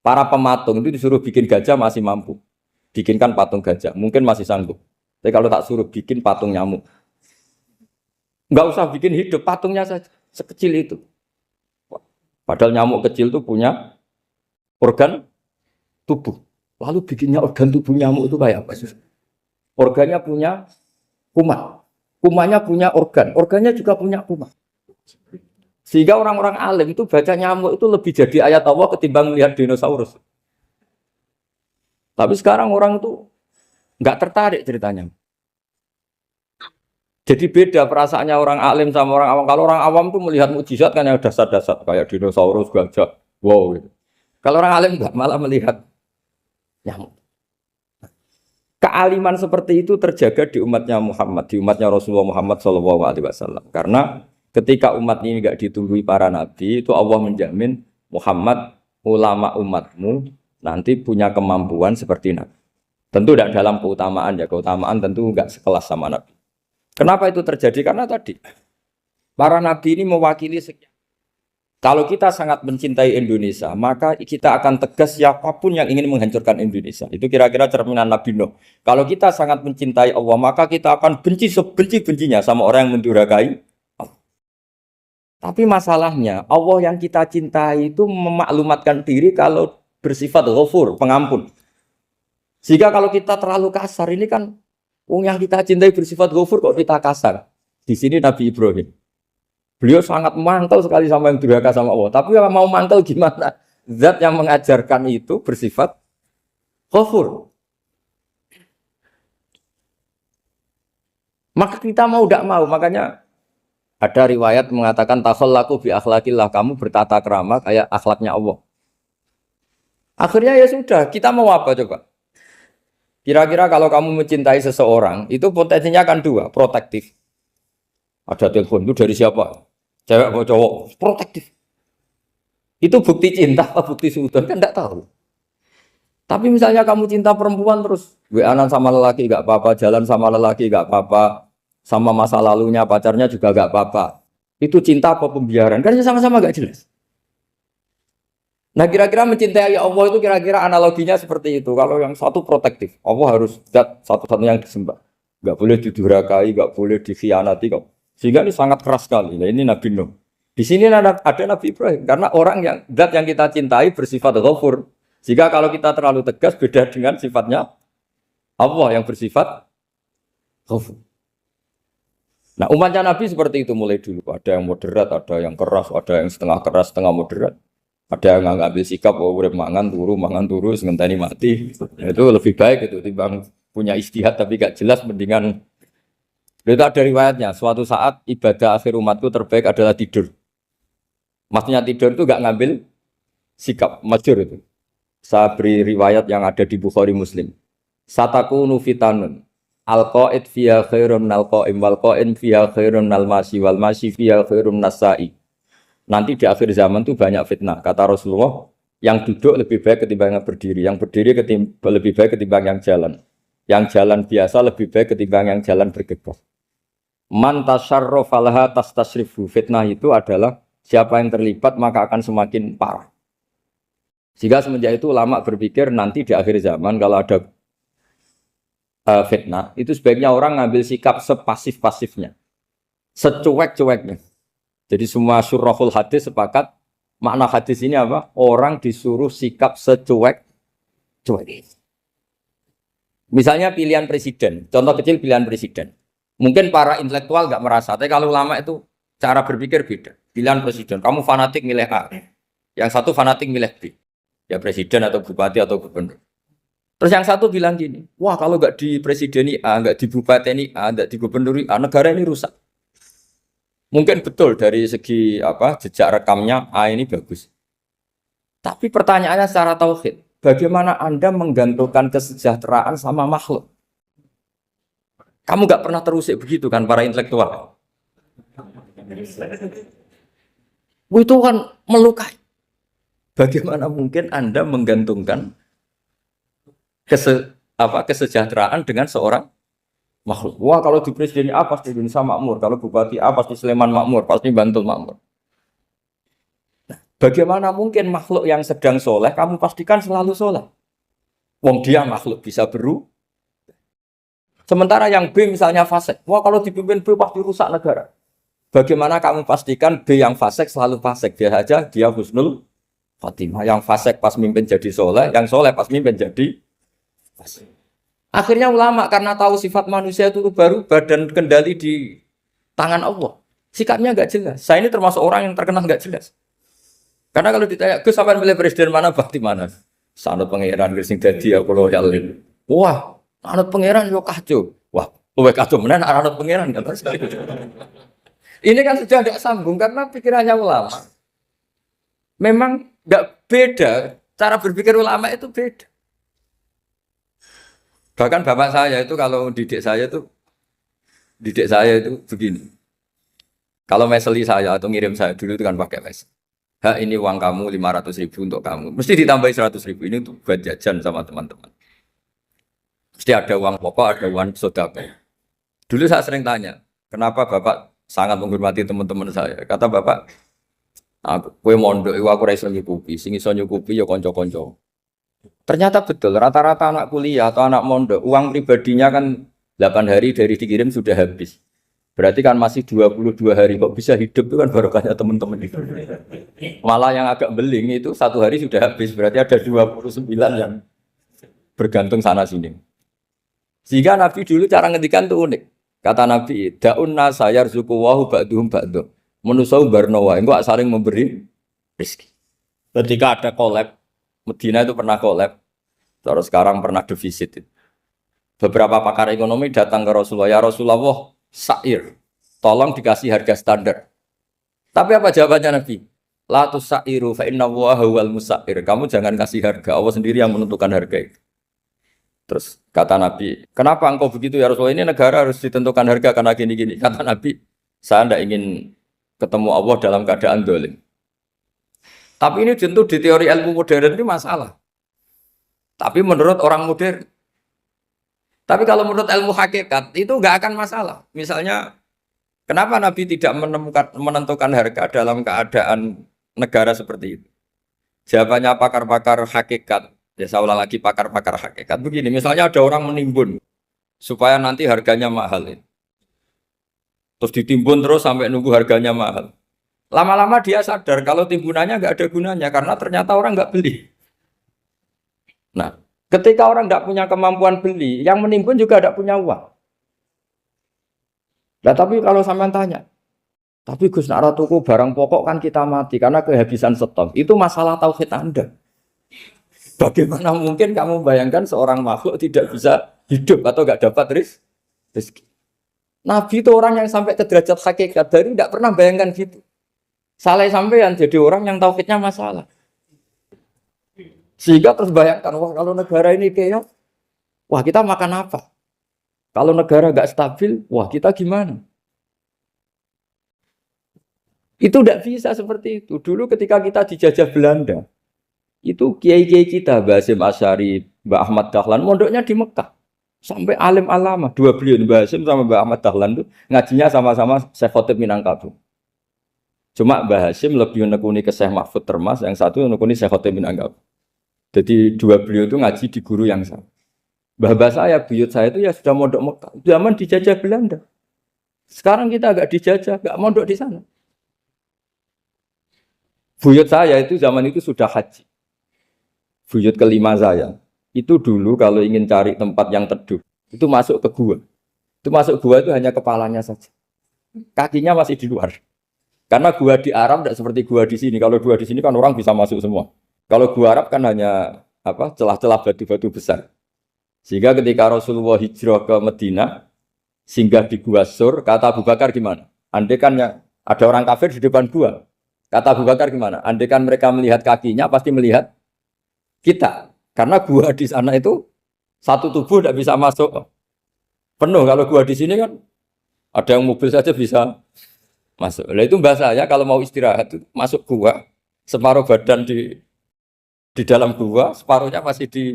Para pematung itu disuruh bikin gajah masih mampu. Bikinkan patung gajah, mungkin masih sanggup. Tapi kalau tak suruh bikin patung nyamuk, nggak usah bikin hidup, patungnya saja sekecil itu. Padahal nyamuk kecil itu punya organ tubuh. Lalu bikinnya organ tubuh nyamuk itu kayak apa? Organnya punya kuman. Kumannya punya organ. Organnya juga punya kuman. Sehingga orang-orang alim itu baca nyamuk itu lebih jadi ayat Allah ketimbang melihat dinosaurus. Tapi sekarang orang itu nggak tertarik ceritanya. Jadi beda perasaannya orang alim sama orang awam. Kalau orang awam tuh melihat mukjizat kan yang dasar-dasar kayak dinosaurus, gajah, wow gitu. Kalau orang alim nggak, malah melihat nyamuk. Kealiman seperti itu terjaga di umatnya Muhammad, di umatnya Rasulullah Muhammad SAW. Karena ketika umat ini nggak ditunggui para nabi, itu Allah menjamin Muhammad, ulama umatmu nanti punya kemampuan seperti nabi. Tentu tidak dalam keutamaan ya, keutamaan tentu nggak sekelas sama nabi. Kenapa itu terjadi? Karena tadi para nabi ini mewakili sekian. Kalau kita sangat mencintai Indonesia, maka kita akan tegas siapapun yang ingin menghancurkan Indonesia. Itu kira-kira cerminan Nabi Nuh. Kalau kita sangat mencintai Allah, maka kita akan benci sebenci-bencinya sama orang yang mendurhakai Allah. Tapi masalahnya, Allah yang kita cintai itu memaklumatkan diri kalau bersifat ghafur, pengampun. Sehingga kalau kita terlalu kasar, ini kan yang kita cintai bersifat ghafur kok kita kasar. Di sini Nabi Ibrahim. Beliau sangat mantel sekali sama yang durhaka sama Allah. Tapi mau mantel gimana? Zat yang mengajarkan itu bersifat ghafur. Maka kita mau tidak mau. Makanya ada riwayat mengatakan takhallaku bi akhlaqillah. Kamu bertata krama kayak akhlaknya Allah. Akhirnya ya sudah. Kita mau apa coba? Kira-kira kalau kamu mencintai seseorang, itu potensinya kan dua. Protektif. Ada telepon, itu dari siapa? Cewek atau cowok, protektif. Itu bukti cinta apa bukti suudon kan tidak tahu. Tapi misalnya kamu cinta perempuan terus WA-an sama lelaki nggak apa-apa, jalan sama lelaki nggak apa-apa, sama masa lalunya pacarnya juga nggak apa-apa. Itu cinta apa pembiaran? Kan sama-sama nggak jelas. Nah kira-kira mencintai Allah itu kira-kira analoginya seperti itu. Kalau yang satu protektif, Allah harus zat satu-satunya yang disembah. Nggak boleh didurhakai, nggak boleh dikhianati kok. Sehingga ini sangat keras sekali. Nah, ini Nabi Nuh. Di sini ada Nabi Ibrahim. Karena orang yang zat yang kita cintai bersifat ghafur. Jika kalau kita terlalu tegas beda dengan sifatnya Allah yang bersifat ghafur. Nah umatnya Nabi seperti itu mulai dulu. Ada yang moderat, ada yang keras, ada yang setengah keras, setengah moderat. Ada yang ngambil sikap, oh urip mangan turu, ngenteni mati. Itu lebih baik itu timbang punya ijtihad tapi gak jelas mendingan Itu ada riwayatnya, suatu saat ibadah akhir umatku terbaik adalah tidur. Maksudnya tidur itu gak ngambil sikap, masyhur itu. Saya beri riwayat yang ada di Bukhari Muslim. Satakunu fitanun. Al-qa'id fiha khairun minal qa'im wal qa'im fiha khairun minal masyi wal masyi fiha khairun minas sa'i. Nanti di akhir zaman itu banyak fitnah. Kata Rasulullah, yang duduk lebih baik ketimbang yang berdiri. Yang berdiri lebih baik ketimbang yang jalan. Yang jalan biasa lebih baik ketimbang yang jalan bergegas. Man tasyarrafa laha tastasrifu. Fitnah itu adalah siapa yang terlibat maka akan semakin parah. Sehingga semenjak itu ulama berpikir nanti di akhir zaman kalau ada fitnah, itu sebaiknya orang ngambil sikap sepasif-pasifnya, secuek-cueknya. Jadi semua syurahul hadis sepakat makna hadis ini apa? Orang disuruh sikap secuek-cuek. Misalnya pilihan presiden, contoh kecil pilihan presiden. Mungkin para intelektual nggak merasa, tapi kalau ulama itu cara berpikir beda. Pilihan presiden, kamu fanatik milih A, yang satu fanatik milih B. Ya presiden atau bupati atau gubernur. Terus yang satu bilang gini, wah kalau nggak di presiden A, nggak di bupati A, nggak di gubernur A, negara ini rusak. Mungkin betul dari segi jejak rekamnya A ini bagus. Tapi pertanyaannya secara tauhid, bagaimana Anda menggantungkan kesejahteraan sama makhluk? Kamu nggak pernah terusik begitu kan para intelektual? Itu kan melukai. Bagaimana mungkin Anda menggantungkan kesejahteraan dengan seorang makhluk? Wah kalau di presiden A pasti Indonesia makmur, kalau bupati A pasti Sleman makmur, pasti Bantul makmur. Nah, bagaimana mungkin makhluk yang sedang soleh kamu pastikan selalu soleh? Wong dia makhluk bisa sementara yang B misalnya fasik, wah kalau dipimpin B pasti rusak negara. Bagaimana kamu pastikan B yang fasik selalu fasik? Dia saja dia husnul khotimah, yang fasik pas mimpin jadi soleh, yang soleh pas mimpin jadi fasik. Akhirnya ulama karena tahu sifat manusia itu baru badan kendali di tangan Allah, sikapnya nggak jelas. Saya ini termasuk orang yang terkenal nggak jelas. Karena kalau ditanya, Gus sampean milih presiden mana, bakti mana? Sanad pangeran sing dadi aku loyal. Wah, anut pangeran yo kacau. Wah, luwih kacau menan anut pangeran kata saya. Ini kan sudah tidak sambung karena pikirannya ulama. Memang nggak beda, cara berpikir ulama itu beda. Bahkan bapak saya itu kalau didik saya itu begini. Kalau meseli saya atau ngirim saya dulu itu kan pakai mes. Ini uang kamu 500.000 untuk kamu. Mesti ditambahi 100.000 ini untuk buat jajan sama teman-teman. Mesti ada uang pokok, ada uang sodako. Dulu saya sering tanya, kenapa bapak sangat menghormati teman-teman saya? Kata bapak, kue mondok, aku raiso nyukupi, sing iso nyukupi ya konco-konco. Ternyata betul, rata-rata anak kuliah atau anak mondok, uang pribadinya kan 8 hari dari dikirim sudah habis. Berarti kan masih 22 hari, kok bisa hidup itu kan barokahnya teman-teman itu. Malah yang agak beling itu 1 hari sudah habis, berarti ada 29 yang bergantung sana-sini. Sehingga Nabi dulu cara ngendikan itu unik. Kata Nabi, da'un nasayar zuku wahu ba'duhum ba'duh. Menusau barnawa, enggak saling memberi rezeki. Ketika ada collab, Medina itu pernah collab, terus sekarang pernah defisit. Beberapa pakar ekonomi datang ke Rasulullah, ya Rasulullah, sa'ir, tolong dikasih harga standar. Tapi apa jawabannya Nabi? La tusairu fa inna Allaha huwal musair. Kamu jangan kasih harga, Allah sendiri yang menentukan harga itu. Terus kata Nabi, kenapa engkau begitu ya Rasulullah? Ini negara harus ditentukan harga karena gini-gini. Kata Nabi, saya tidak ingin ketemu Allah dalam keadaan dolim. Tapi ini tentu di teori ilmu modern ini masalah. Tapi menurut orang modern. Tapi kalau menurut ilmu hakikat itu nggak akan masalah. Misalnya, kenapa Nabi tidak menentukan harga dalam keadaan negara seperti itu? Jawabannya pakar-pakar hakikat. Ya saya ulang lagi pakar-pakar hakikat. Begini, misalnya ada orang menimbun supaya nanti harganya mahal. Terus ditimbun terus sampai nunggu harganya mahal. Lama-lama dia sadar kalau timbunannya nggak ada gunanya karena ternyata orang nggak beli. Nah, ketika orang nggak punya kemampuan beli, yang menimbun juga nggak punya uang. Nah, tapi kalau sampean tanya, tapi Gus nak tuku barang pokok kan kita mati karena kehabisan stok. Itu masalah tauhid Anda. Bagaimana mungkin kamu bayangkan seorang makhluk tidak bisa hidup atau nggak dapat rezeki? Nabi itu orang yang sampai ke derajat hakikat, dari tidak pernah bayangkan gitu. Salah sampean jadi orang yang tauhidnya masalah. Sehingga terus bayangkan, wah kalau negara ini kayak, wah kita makan apa? Kalau negara nggak stabil, wah kita gimana? Itu tidak bisa seperti itu. Dulu ketika kita dijajah Belanda, itu kiai-kiai kita, Mbah Hasyim Asy'ari, Mbah Ahmad Dahlan, mondoknya di Mekah. Sampai alim alama, dua beliau, Mbah Hasyim sama Mbah Ahmad Dahlan itu ngajinya sama-sama Syekh Khotib Minangkabau. Cuma Mbah Hasyim lebih menekuni ke Syekh Mahfud Termas, yang satu menekuni Syekh Khotib Minangkabau. Jadi dua beliau itu ngaji di guru yang sama. Mbah saya, buyut saya itu ya sudah mondok Mekah. Zaman dijajah Belanda. Sekarang kita agak dijajah, agak mondok di sana. Buyut saya itu zaman itu sudah haji. Buyut kelima saya. Itu dulu kalau ingin cari tempat yang teduh, itu masuk ke gua. Itu masuk gua itu hanya kepalanya saja. Kakinya masih di luar. Karena gua di Arab tidak seperti gua di sini. Kalau gua di sini kan orang bisa masuk semua. Kalau gua Arab kan hanya celah-celah batu-batu besar. Sehingga ketika Rasulullah hijrah ke Madinah, singgah di gua Sur, kata Abu Bakar gimana? Andai kan ada orang kafir di depan gua. Kata Abu Bakar gimana? Andai kan mereka melihat kakinya, pasti melihat kita. Karena gua di sana itu satu tubuh tidak bisa masuk penuh. Kalau gua di sini kan ada yang mobil saja bisa masuk. Nah itu bahasa ya kalau mau istirahat itu masuk gua, separuh badan di dalam gua, separuhnya masih di.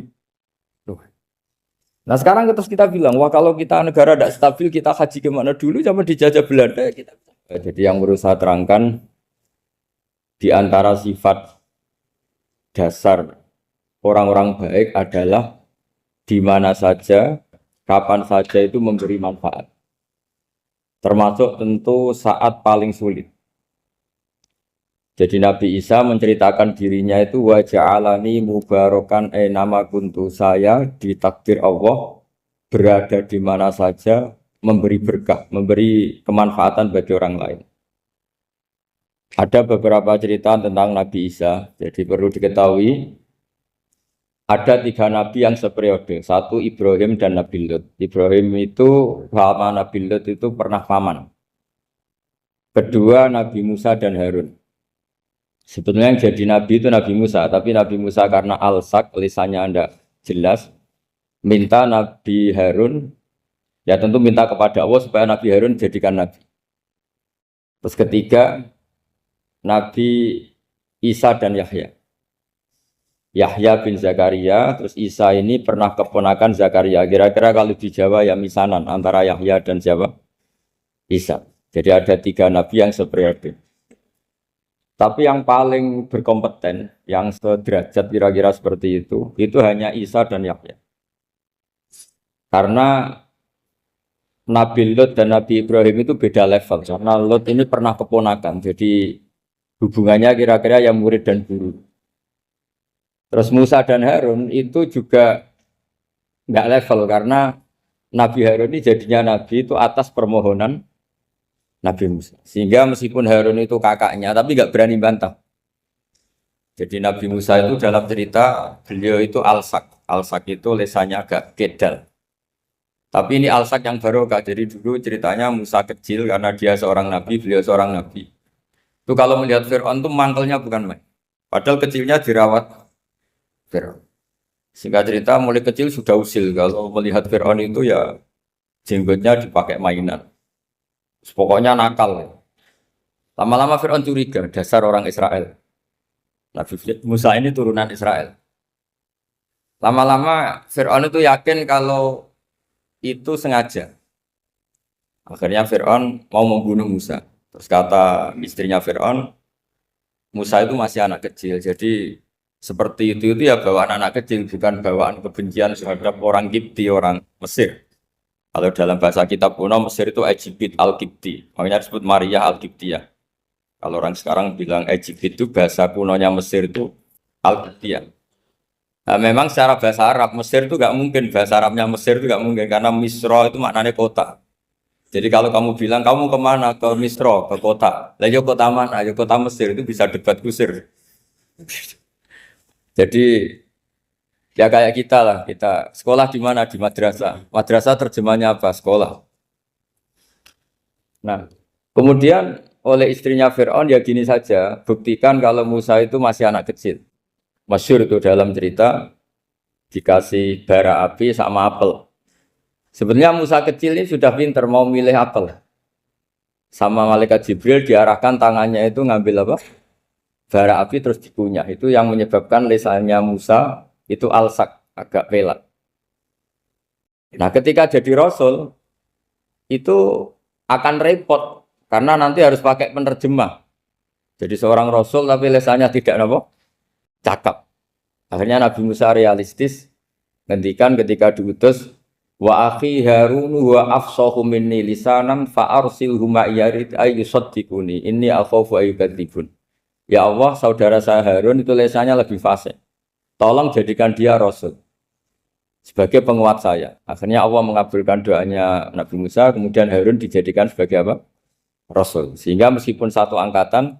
Nah sekarang terus kita bilang, wah kalau kita negara tidak stabil, kita haji kemana dulu? Zaman dijajah Belanda ya kita. Jadi yang berusaha terangkan di antara sifat dasar orang-orang baik adalah di mana saja, kapan saja itu memberi manfaat. Termasuk tentu saat paling sulit. Jadi Nabi Isa menceritakan dirinya itu wa ja'alani mubarakan nama kuntu, saya ditakdir Allah berada di mana saja memberi berkah, memberi kemanfaatan bagi orang lain. Ada beberapa cerita tentang Nabi Isa, jadi perlu diketahui ada tiga nabi yang seperiode. Satu Ibrahim dan Nabi Lut. Ibrahim itu sama Nabi Lut itu pernah paman. Kedua Nabi Musa dan Harun. Sebetulnya yang jadi nabi itu Nabi Musa, tapi Nabi Musa karena alsak, lisannya anda jelas, minta Nabi Harun, ya tentu minta kepada Allah supaya Nabi Harun jadikan nabi. Terus ketiga Nabi Isa dan Yahya. Yahya bin Zakaria, terus Isa ini pernah keponakan Zakaria. Kira-kira kalau di Jawa ya misanan antara Yahya dan Jawa Isa. Jadi ada tiga nabi yang seperiode. Tapi yang paling berkompeten, yang sederajat kira-kira seperti itu hanya Isa dan Yahya. Karena Nabi Lut dan Nabi Ibrahim itu beda level. Karena Lut ini pernah keponakan, jadi hubungannya kira-kira yang murid dan guru. Terus Musa dan Harun itu juga nggak level karena Nabi Harun ini jadinya Nabi itu atas permohonan Nabi Musa. Sehingga meskipun Harun itu kakaknya, tapi nggak berani bantah. Jadi Nabi Musa itu dalam cerita, beliau itu alsak. Alsak itu lesannya agak kedal. Tapi ini alsak yang barokah. Jadi dulu ceritanya Musa kecil karena dia seorang Nabi, beliau seorang Nabi. Itu kalau melihat Fir'aun itu mangkelnya bukan main. Padahal kecilnya dirawat Fir'aun. Singkat cerita mulai kecil sudah usil. Kalau melihat Fir'aun itu ya jenggotnya dipakai mainan. Pokoknya nakal. Lama-lama Fir'aun curiga, dasar orang Israel. Nabi Musa ini turunan Israel. Lama-lama Fir'aun itu yakin kalau itu sengaja. Akhirnya Fir'aun mau membunuh Musa. Terus kata istrinya Fir'aun, Musa itu masih anak kecil. Jadi seperti itu ya bawaan anak kecil, bukan bawaan kebencian terhadap orang Kipti, orang Mesir. Kalau dalam bahasa kitab kuno Mesir itu Egypt Al-Kipti, makanya disebut Maria Al-Kiptiyah. Kalau orang sekarang bilang Egypt itu bahasa kunonya Mesir itu Al-Kiptiyah. Nah, memang secara bahasa Arab Mesir itu nggak mungkin, bahasa Arabnya Mesir itu nggak mungkin karena Misro itu maknanya kota. Jadi kalau kamu bilang kamu kemana ke Misro, ke kota, lah kota mana? Ya kota Mesir itu bisa debat kusir. Jadi ya kayak kita lah, kita sekolah di mana? Di madrasah. Madrasah terjemahnya apa? Sekolah. Nah, kemudian oleh istrinya Fir'aun ya gini saja, buktikan kalau Musa itu masih anak kecil. Masyhur itu dalam cerita dikasih bara api sama apel. Sebenarnya Musa kecil ini sudah pinter mau milih apel. Sama malaikat Jibril diarahkan tangannya itu ngambil apa? Bara api terus dikunyah. Itu yang menyebabkan lisannya Musa itu alsak, agak pelat. Nah, ketika jadi rasul itu akan repot karena nanti harus pakai penerjemah. Jadi seorang rasul tapi lisannya tidak apa? Cakap. Akhirnya Nabi Musa realistis ngendikan ketika diutus wa akhi Harun wa afsahu minni lisanan fa arsilhu ma yarid ay yusaddiquni inni akhafu ay yukadzibun. Ya Allah, saudara saya Harun itu lisannya lebih fasih. Tolong jadikan dia rasul sebagai penguat saya. Akhirnya Allah mengabulkan doanya Nabi Musa, kemudian Harun dijadikan sebagai apa? Rasul. Sehingga meskipun satu angkatan,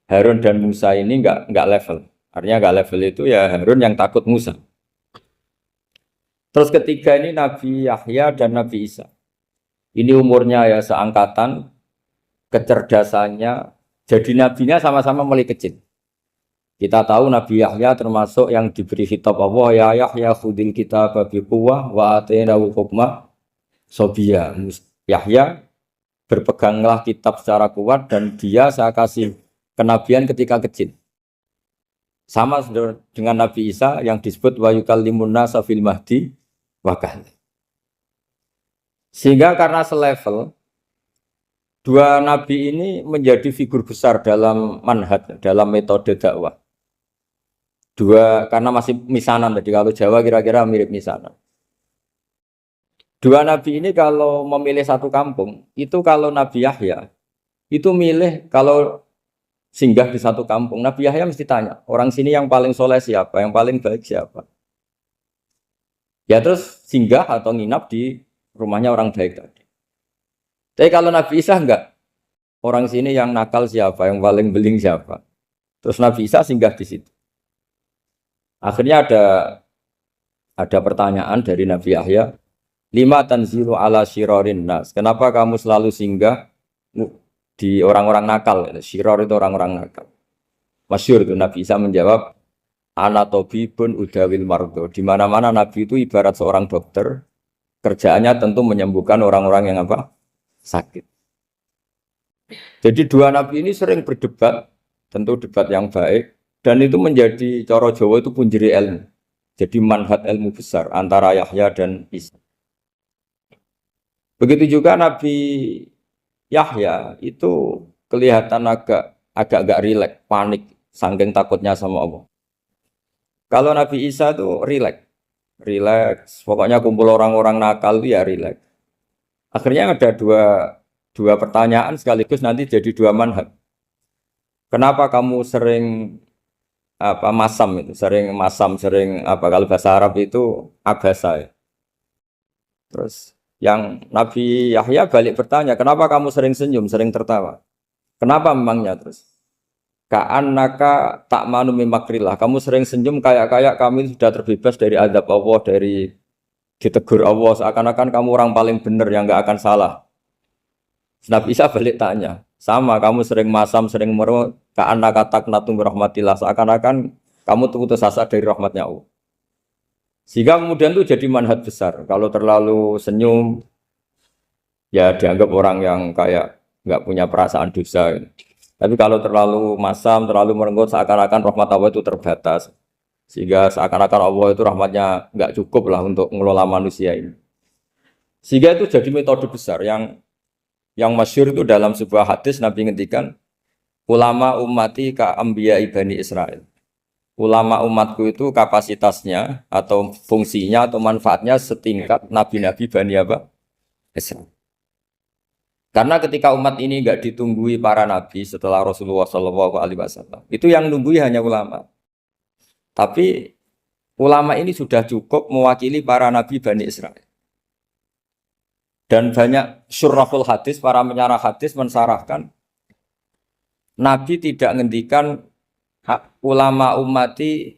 Harun dan Musa ini enggak level. Artinya enggak level itu ya Harun yang takut Musa. Terus ketiga ini Nabi Yahya dan Nabi Isa. Ini umurnya ya seangkatan, kecerdasannya, jadi nabinya sama-sama mulai kecil. Kita tahu Nabi Yahya termasuk yang diberi khitab Allah, ya Yahya khudil kitab biquwwah wa atainahu hukma sobiyya. Yahya berpeganglah kitab secara kuat dan dia saya kasih kenabian ketika kecil. Sama dengan Nabi Isa yang disebut wa yukallimun nasa fil mahdi wa kahla. Sehingga karena selevel dua nabi ini menjadi figur besar dalam manhaj, dalam metode dakwah. Dua karena masih misanan tadi, kalau Jawa kira-kira mirip misanan. Dua nabi ini kalau memilih satu kampung, itu kalau Nabi Yahya itu milih kalau singgah di satu kampung, Nabi Yahya mesti tanya, orang sini yang paling soleh siapa, yang paling baik siapa. Ya terus singgah atau nginap di rumahnya orang baik tadi. Tapi kalau Nabi Isa enggak, orang sini yang nakal siapa, yang paling beling siapa. Terus Nabi Isa singgah di situ. Akhirnya ada pertanyaan dari Nabi Yahya, lima tanzilu ala syirarin nas. Kenapa kamu selalu singgah di orang-orang nakal? Syiror itu orang-orang nakal. Masyhur itu Nabi Isa menjawab, ana tabibun udawil mardo. Di mana-mana Nabi itu ibarat seorang dokter, kerjaannya tentu menyembuhkan orang-orang yang apa? Sakit. Jadi dua nabi ini sering berdebat, tentu debat yang baik. Dan itu menjadi cara Jawa itu punjeri ilmu. Jadi manhaj ilmu besar antara Yahya dan Isa. Begitu juga Nabi Yahya itu kelihatan agak rileks, panik, saking takutnya sama Allah. Kalau Nabi Isa itu rileks. Pokoknya kumpul orang-orang nakal itu ya rileks. Akhirnya ada dua pertanyaan sekaligus nanti jadi dua manhaj. Kenapa kamu sering sering kalau bahasa Arab itu abasa ya. Terus yang Nabi Yahya balik bertanya, kenapa kamu sering senyum, sering tertawa? Kenapa memangnya terus? Ka'annaka ta'manu mimakrillah. Kamu sering senyum kayak kami sudah terbebas dari azab Allah, dari ditegur Allah, seakan-akan kamu orang paling benar yang enggak akan salah. Nabi Isa balik tanya, sama kamu sering masam, sering merut, ka'annaka taqnatu min rahmatillah, seakan-akan kamu putus asa dari rahmatnya Allah. Sehingga kemudian itu jadi manhaj besar. Kalau terlalu senyum, ya dianggap orang yang kayak nggak punya perasaan dosa. Tapi kalau terlalu masam, terlalu merenggut, seakan-akan rahmat Allah itu terbatas. Sehingga seakan-akan Allah itu rahmatnya nggak cukup lah untuk mengelola manusia ini. Sehingga itu jadi metode besar yang masyhur itu dalam sebuah hadis Nabi ngendikan, ulama ummati ka ambiya ibani Israel. Ulama umatku itu kapasitasnya atau fungsinya atau manfaatnya setingkat nabi-nabi Bani apa? Israel. Karena ketika umat ini enggak ditunggui para nabi setelah Rasulullah SAW, itu yang nunggui hanya ulama. Tapi ulama ini sudah cukup mewakili para nabi Bani Israel. Dan banyak syurahul hadis, para menyarah hadis mensarahkan Nabi tidak ngendikan ulama ummati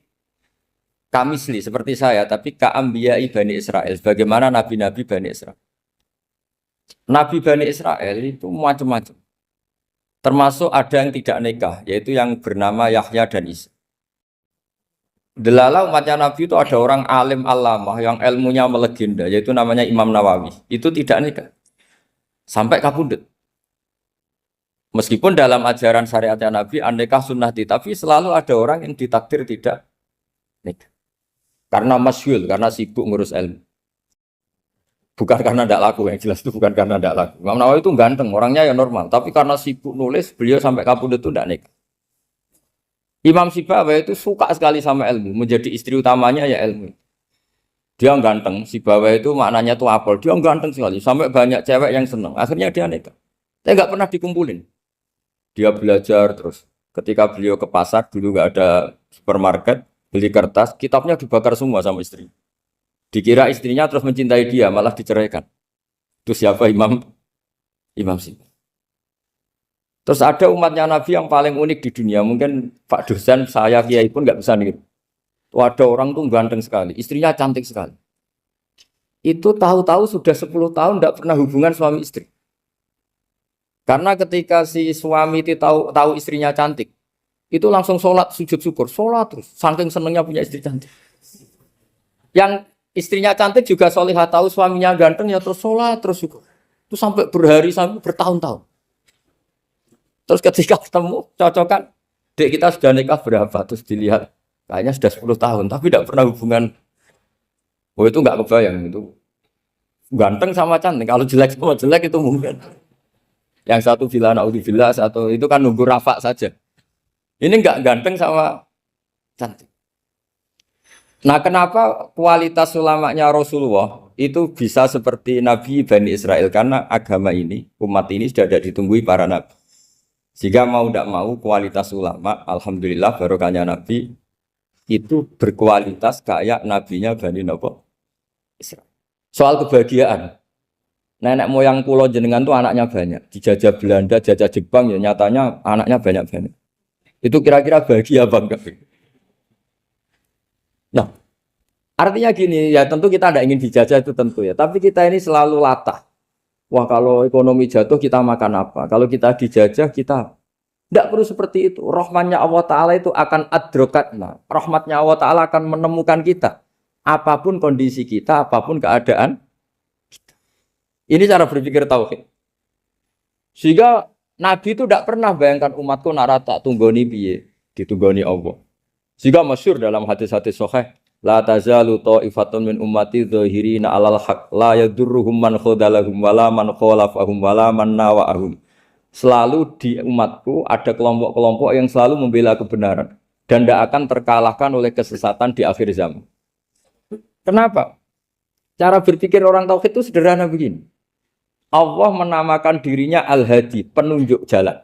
kamisli seperti saya, tapi ka'ambiyai Bani Israel, bagaimana nabi-nabi Bani Israel. Nabi Bani Israel itu macam-macam. Termasuk ada yang tidak nikah, yaitu yang bernama Yahya dan Isa. Delala umatnya Nabi itu ada orang alim alamah yang ilmunya melegenda, yaitu namanya Imam Nawawi. Itu tidak nikah. Sampai kabudut. Meskipun dalam ajaran syariatnya Nabi, an-nikah sunnati, tapi selalu ada orang yang ditakdir tidak nikah. Karena masyhul, karena sibuk ngurus ilmu. Bukan karena tidak laku, yang jelas itu bukan karena tidak laku. Imam Nawawi itu ganteng, orangnya ya normal. Tapi karena sibuk nulis, beliau sampai kabudut itu tidak nikah. Imam Sibawayh itu suka sekali sama ilmu, menjadi istri utamanya ya ilmu. Dia ganteng, Sibawayh itu maknanya tuh apel, dia ganteng sekali, sampai banyak cewek yang senang. Akhirnya dia nikah. Saya nggak pernah dikumpulin. Dia belajar terus. Ketika beliau ke pasar, dulu nggak ada supermarket, beli kertas, kitabnya dibakar semua sama istri. Dikira istrinya terus mencintai dia, malah diceraikan. Itu siapa Imam Sibawayh. Terus ada umatnya Nabi yang paling unik di dunia. Mungkin Pak dosen, saya kiai pun nggak bisa nih. Ada orang tuh ganteng sekali, istrinya cantik sekali. Itu tahu-tahu sudah 10 tahun tidak pernah hubungan suami istri. Karena ketika si suami itu tahu istrinya cantik, itu langsung sholat sujud syukur, sholat terus. Saking senengnya punya istri cantik. Yang istrinya cantik juga solihah, tahu suaminya ganteng ya terus sholat terus syukur. Itu sampai berhari sampai bertahun-tahun. Terus ketika ketemu, cocokan, dek kita sudah nikah berapa? Terus dilihat, kayaknya sudah 10 tahun, tapi tidak pernah hubungan. Oh itu nggak kebayang, itu ganteng sama cantik. Kalau jelek sama jelek itu mungkin. Yang satu bilang naudzubillah, satu itu kan nunggu rafa saja. Ini nggak ganteng sama cantik. Nah kenapa kualitas ulamanya Rasulullah itu bisa seperti Nabi Bani Israel? Karena agama ini, umat ini sudah ada ditunggui para nabi. Jika mau tidak mau kualitas ulama, alhamdulillah barokahnya Nabi itu berkualitas kayak nabinya Bani Israel. Soal kebahagiaan, nenek moyang pulau jenengan tuh anaknya banyak, dijajah Belanda, jajah Jepang ya nyatanya anaknya banyak. Itu kira-kira bahagia apa enggak? Nah, artinya gini ya tentu kita tidak ingin dijajah itu tentu ya, tapi kita ini selalu latah. Wah kalau ekonomi jatuh kita makan apa? Kalau kita dijajah kita tidak perlu seperti itu. Rahmatnya Allah Ta'ala itu akan adrokatna. Rahmatnya Allah Ta'ala akan menemukan kita. Apapun kondisi kita, apapun keadaan kita. Ini cara berpikir tauhid. Sehingga Nabi itu tidak pernah bayangkan umatku narata tunggoni piye, ditunggoni Allah. Sehingga masyhur dalam hadis-hadis sahih, la tazalu ta'ifatun min ummati dzahirina 'alal haq la yadurruhum man khadalahum wala man khalafahum wala man nawa'ahum. Selalu di umatku ada kelompok-kelompok yang selalu membela kebenaran dan tidak akan terkalahkan oleh kesesatan di akhir zaman. Kenapa? Cara berpikir orang tauhid itu sederhana begini. Allah menamakan dirinya Al-Hadi, penunjuk jalan.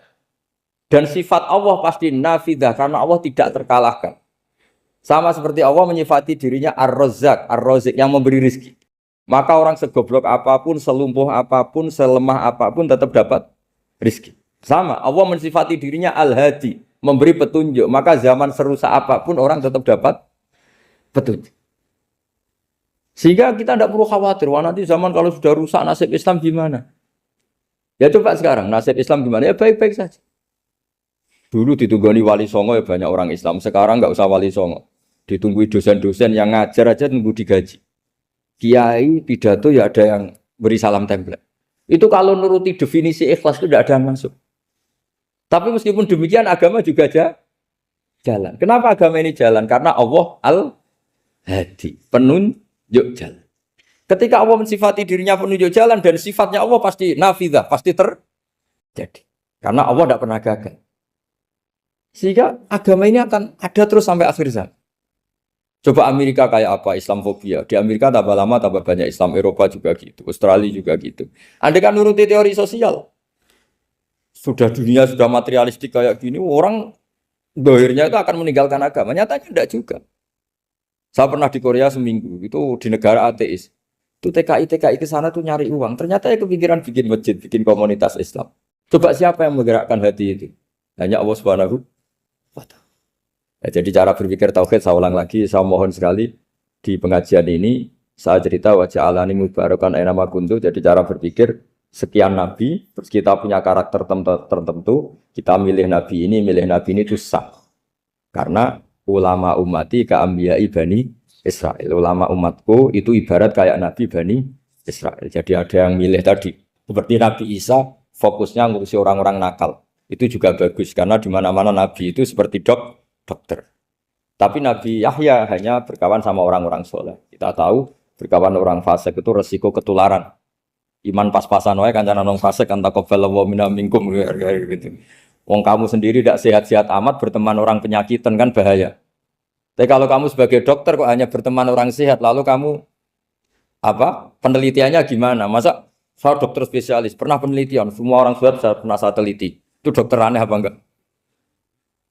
Dan sifat Allah pasti nafidah karena Allah tidak terkalahkan. Sama seperti Allah menyifati dirinya Ar-Razzaq, Ar-Razik yang memberi rizki. Maka orang segoblok apapun, selumpuh apapun, selemah apapun tetap dapat rizki. Sama, Allah mensifati dirinya Al-Hadi, memberi petunjuk. Maka zaman serusak apapun orang tetap dapat petunjuk. Sehingga kita tidak perlu khawatir, wah nanti zaman kalau sudah rusak nasib Islam gimana? Ya coba sekarang, nasib Islam gimana? Ya baik-baik saja. Dulu ditunggoni wali songo ya banyak orang Islam, sekarang nggak usah wali songo. Ditunggu dosen-dosen yang ngajar aja tunggu digaji. Kiai pidato ya ada yang beri salam template. Itu kalau nuruti definisi ikhlas itu tidak ada yang masuk. Tapi meskipun demikian agama juga jalan. Kenapa agama ini jalan? Karena Allah Al-Hadi, penunjuk jalan. Ketika Allah mensifati dirinya penunjuk jalan dan sifatnya Allah pasti nafidah, pasti terjadi. Karena Allah tidak pernah gagal. Sehingga agama ini akan ada terus sampai akhir zaman. Coba Amerika kayak apa, Islamofobia. Di Amerika tambah lama tambah banyak Islam, Eropa juga gitu, Australia juga gitu. Anda kan nuruti teori sosial. Sudah dunia sudah materialistik kayak gini, orang dohirnya itu akan meninggalkan agama. Nyatanya tidak juga. Saya pernah di Korea seminggu, itu di negara ateis. Itu TKI ke sana tuh nyari uang. Ternyata ya kepikiran bikin masjid, bikin komunitas Islam. Coba siapa yang menggerakkan hati itu? Hanya Allah Subhanahu wa Ta'ala. Ya, jadi cara berpikir tauhid saya ulang lagi, saya mohon sekali di pengajian ini saya cerita wajah alani mubarakan aina ma kuntu. Jadi cara berpikir sekian nabi, terus kita punya karakter tertentu, kita milih nabi ini itu sah. Karena ulama ummati ka'ambiyai Bani Israel. Ulama umatku itu ibarat kayak nabi Bani Israel. Jadi ada yang milih tadi. Seperti Nabi Isa fokusnya ngurusi orang-orang nakal. Itu juga bagus karena di mana-mana nabi itu seperti dokter. Tapi Nabi Yahya hanya berkawan sama orang-orang soleh. Kita tahu berkawan orang fasik itu resiko ketularan. Iman pas-pasan wae kancana nang fasik kan taqabbalallahu minna minkum gitu. Wong kamu sendiri tidak sehat-sehat amat berteman orang penyakitan kan bahaya. Tapi kalau kamu sebagai dokter kok hanya berteman orang sehat, lalu kamu apa? Penelitiannya gimana? Masa saya dokter spesialis, pernah penelitian, semua orang sehat saya pernah saya teliti. Itu dokter aneh apa enggak?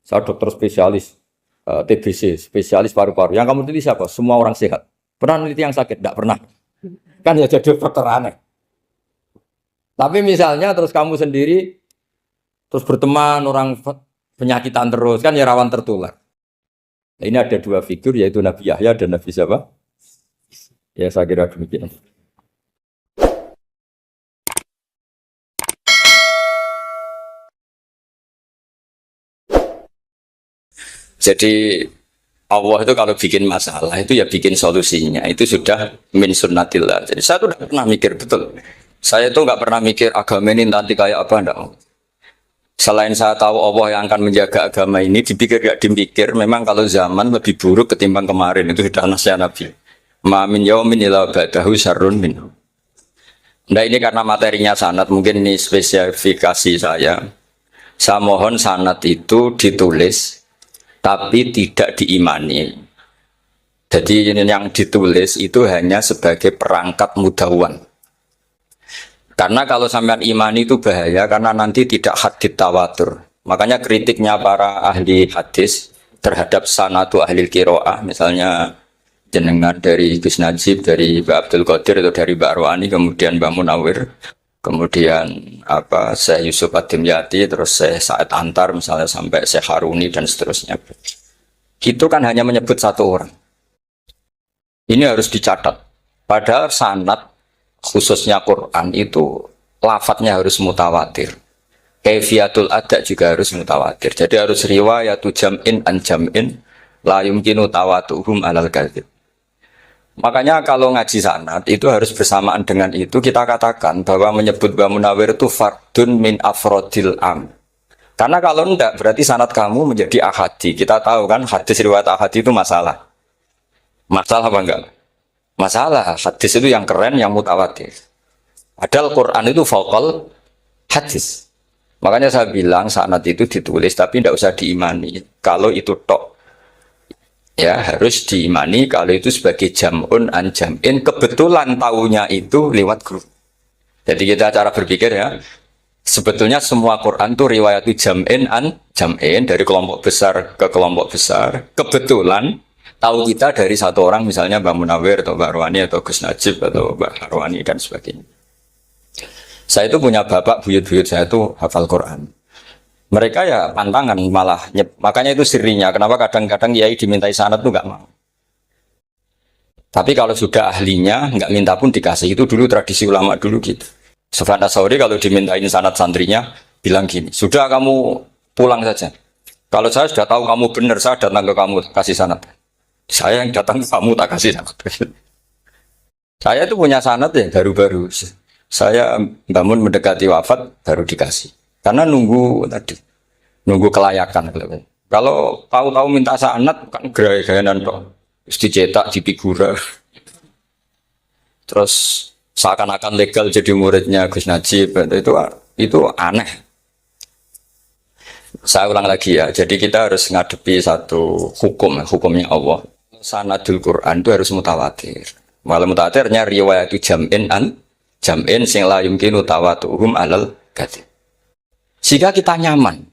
Saya dokter spesialis TBC, spesialis paru-paru. Yang kamu teliti siapa? Semua orang sehat. Pernah meneliti yang sakit? Tidak pernah. Kan ya jadi dokter aneh. Tapi misalnya terus kamu sendiri terus berteman orang penyakitan terus kan ya rawan tertular. Nah, ini ada dua figur yaitu Nabi Yahya dan Nabi siapa? Ya saya kira demikian. Jadi Allah itu kalau bikin masalah itu ya bikin solusinya. Itu sudah min sunnatillah. Jadi saya tuh tidak pernah mikir betul. Saya tuh nggak pernah mikir agama ini nanti kayak apa enggak. Selain saya tahu Allah yang akan menjaga agama ini, dipikir gak dipikir, memang kalau zaman lebih buruk ketimbang kemarin. Itu sudah nasihat Nabi. Ma min yaumin illa ba'dahu syarrun minhu. Nah ini karena materinya sanad, mungkin ini spesifikasi saya. Saya mohon sanad itu ditulis, tapi tidak diimani. Jadi yang ditulis itu hanya sebagai perangkat mudawwan. Karena kalau sampean imani itu bahaya karena nanti tidak hadits tawatur. Makanya kritiknya para ahli hadis terhadap sanadu ahli qiraah, misalnya jenengan dari Gus Najib, dari Mbak Abdul Qadir atau dari Mbak Arwani, kemudian Mbak Munawir, kemudian apa Syekh Yusuf Ad-Dimyati, terus Syekh Sa'id Antar misalnya sampai Syekh Haruni dan seterusnya. Itu kan hanya menyebut satu orang. Ini harus dicatat. Padahal sanad khususnya Quran itu lafadznya harus mutawatir. Kaifiyatul ada juga harus mutawatir. Jadi harus riwayatu jam'in an jam'in la yumkinu tawatuhum alal kadzib. Makanya kalau ngaji sanad itu harus bersamaan dengan itu kita katakan bahwa menyebut Mbah Munawir itu fardun min afrodil am. Karena kalau enggak berarti sanad kamu menjadi ahadi. Kita tahu kan hadis riwayat ahadi itu masalah. Masalah apa enggak? Masalah hadis itu yang keren, yang mutawatir. Padahal Quran itu faqal hadis. Makanya saya bilang sanad itu ditulis tapi tidak usah diimani. Kalau itu tok, ya harus diimani. Kalau itu sebagai jam'un an jam'in, kebetulan tahunya itu lewat guru. Jadi kita cara berpikir ya, sebetulnya semua Quran itu riwayat jam'in an jam'in dari kelompok besar ke kelompok besar. Kebetulan tahu kita dari satu orang, misalnya Mbak Munawir atau Mbak Arwani atau Gus Najib atau Mbak Arwani dan sebagainya. Saya itu punya bapak, buyut-buyut saya itu hafal Quran. Mereka ya pantangan malah, makanya itu sirinya. Kenapa kadang-kadang kiai dimintai sanad itu nggak mau. Tapi kalau sudah ahlinya nggak minta pun dikasih. Itu dulu tradisi ulama dulu gitu. Sufyan Ats-Tsauri kalau dimintain sanad santrinya bilang gini, sudah kamu pulang saja. Kalau saya sudah tahu kamu benar, saya datang ke kamu kasih sanad. Saya yang datang ke kamu tak kasih sanad. Saya itu punya sanad ya baru-baru. Saya bangun mendekati wafat baru dikasih. Karena nunggu tadi, nunggu kelayakan. Kalau tahu-tahu minta sanad kan gaya-gayaan toh. Terus dicetak di figura. Terus seakan-akan legal jadi muridnya Gus Najib. Itu aneh. Saya ulang lagi ya. Jadi kita harus ngadepi satu hukum, hukumnya Allah. Sanadul Quran itu harus mutawatir. Walau mutawatirnya riwayat jam'in an jam'in sing la yumkinu tawatuhum alal kadzib. Sehingga kita nyaman.